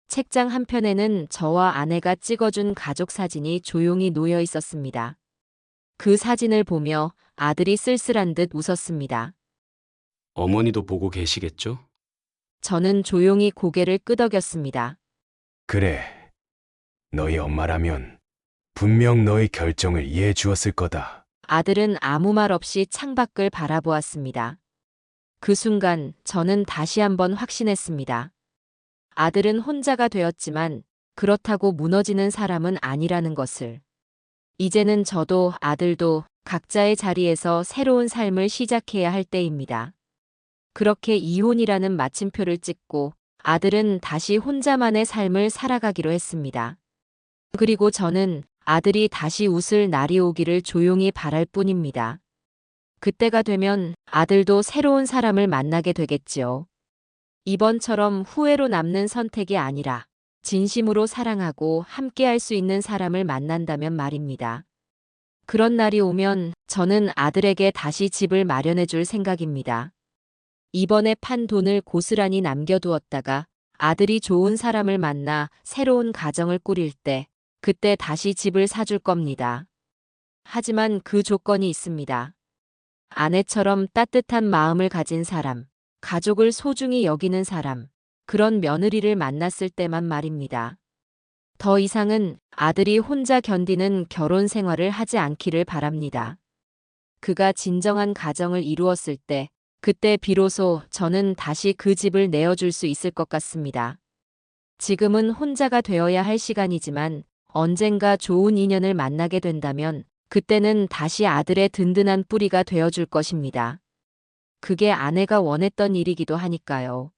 책장 한편에는 저와 아내가 찍어준 가족 사진이 조용히 놓여 있었습니다. 그 사진을 보며 아들이 쓸쓸한 듯 웃었습니다. 어머니도 보고 계시겠죠? 저는 조용히 고개를 끄덕였습니다. 그래. 너희 엄마라면 분명 너희 결정을 이해해 주었을 거다. 아들은 아무 말 없이 창밖을 바라보았습니다. 그 순간 저는 다시 한번 확신했습니다. 아들은 혼자가 되었지만 그렇다고 무너지는 사람은 아니라는 것을. 이제는 저도 아들도 각자의 자리에서 새로운 삶을 시작해야 할 때입니다. 그렇게 이혼이라는 마침표를 찍고 아들은 다시 혼자만의 삶을 살아가기로 했습니다. 그리고 저는 아들이 다시 웃을 날이 오기를 조용히 바랄 뿐입니다. 그때가 되면 아들도 새로운 사람을 만나게 되겠지요. 이번처럼 후회로 남는 선택이 아니라 진심으로 사랑하고 함께할 수 있는 사람을 만난다면 말입니다. 그런 날이 오면 저는 아들에게 다시 집을 마련해 줄 생각입니다. 이번에 판 돈을 고스란히 남겨두었다가 아들이 좋은 사람을 만나 새로운 가정을 꾸릴 때 그때 다시 집을 사줄 겁니다. 하지만 그 조건이 있습니다. 아내처럼 따뜻한 마음을 가진 사람, 가족을 소중히 여기는 사람, 그런 며느리를 만났을 때만 말입니다. 더 이상은 아들이 혼자 견디는 결혼 생활을 하지 않기를 바랍니다. 그가 진정한 가정을 이루었을 때, 그때 비로소 저는 다시 그 집을 내어줄 수 있을 것 같습니다. 지금은 혼자가 되어야 할 시간이지만 언젠가 좋은 인연을 만나게 된다면 그때는 다시 아들의 든든한 뿌리가 되어줄 것입니다. 그게 아내가 원했던 일이기도 하니까요.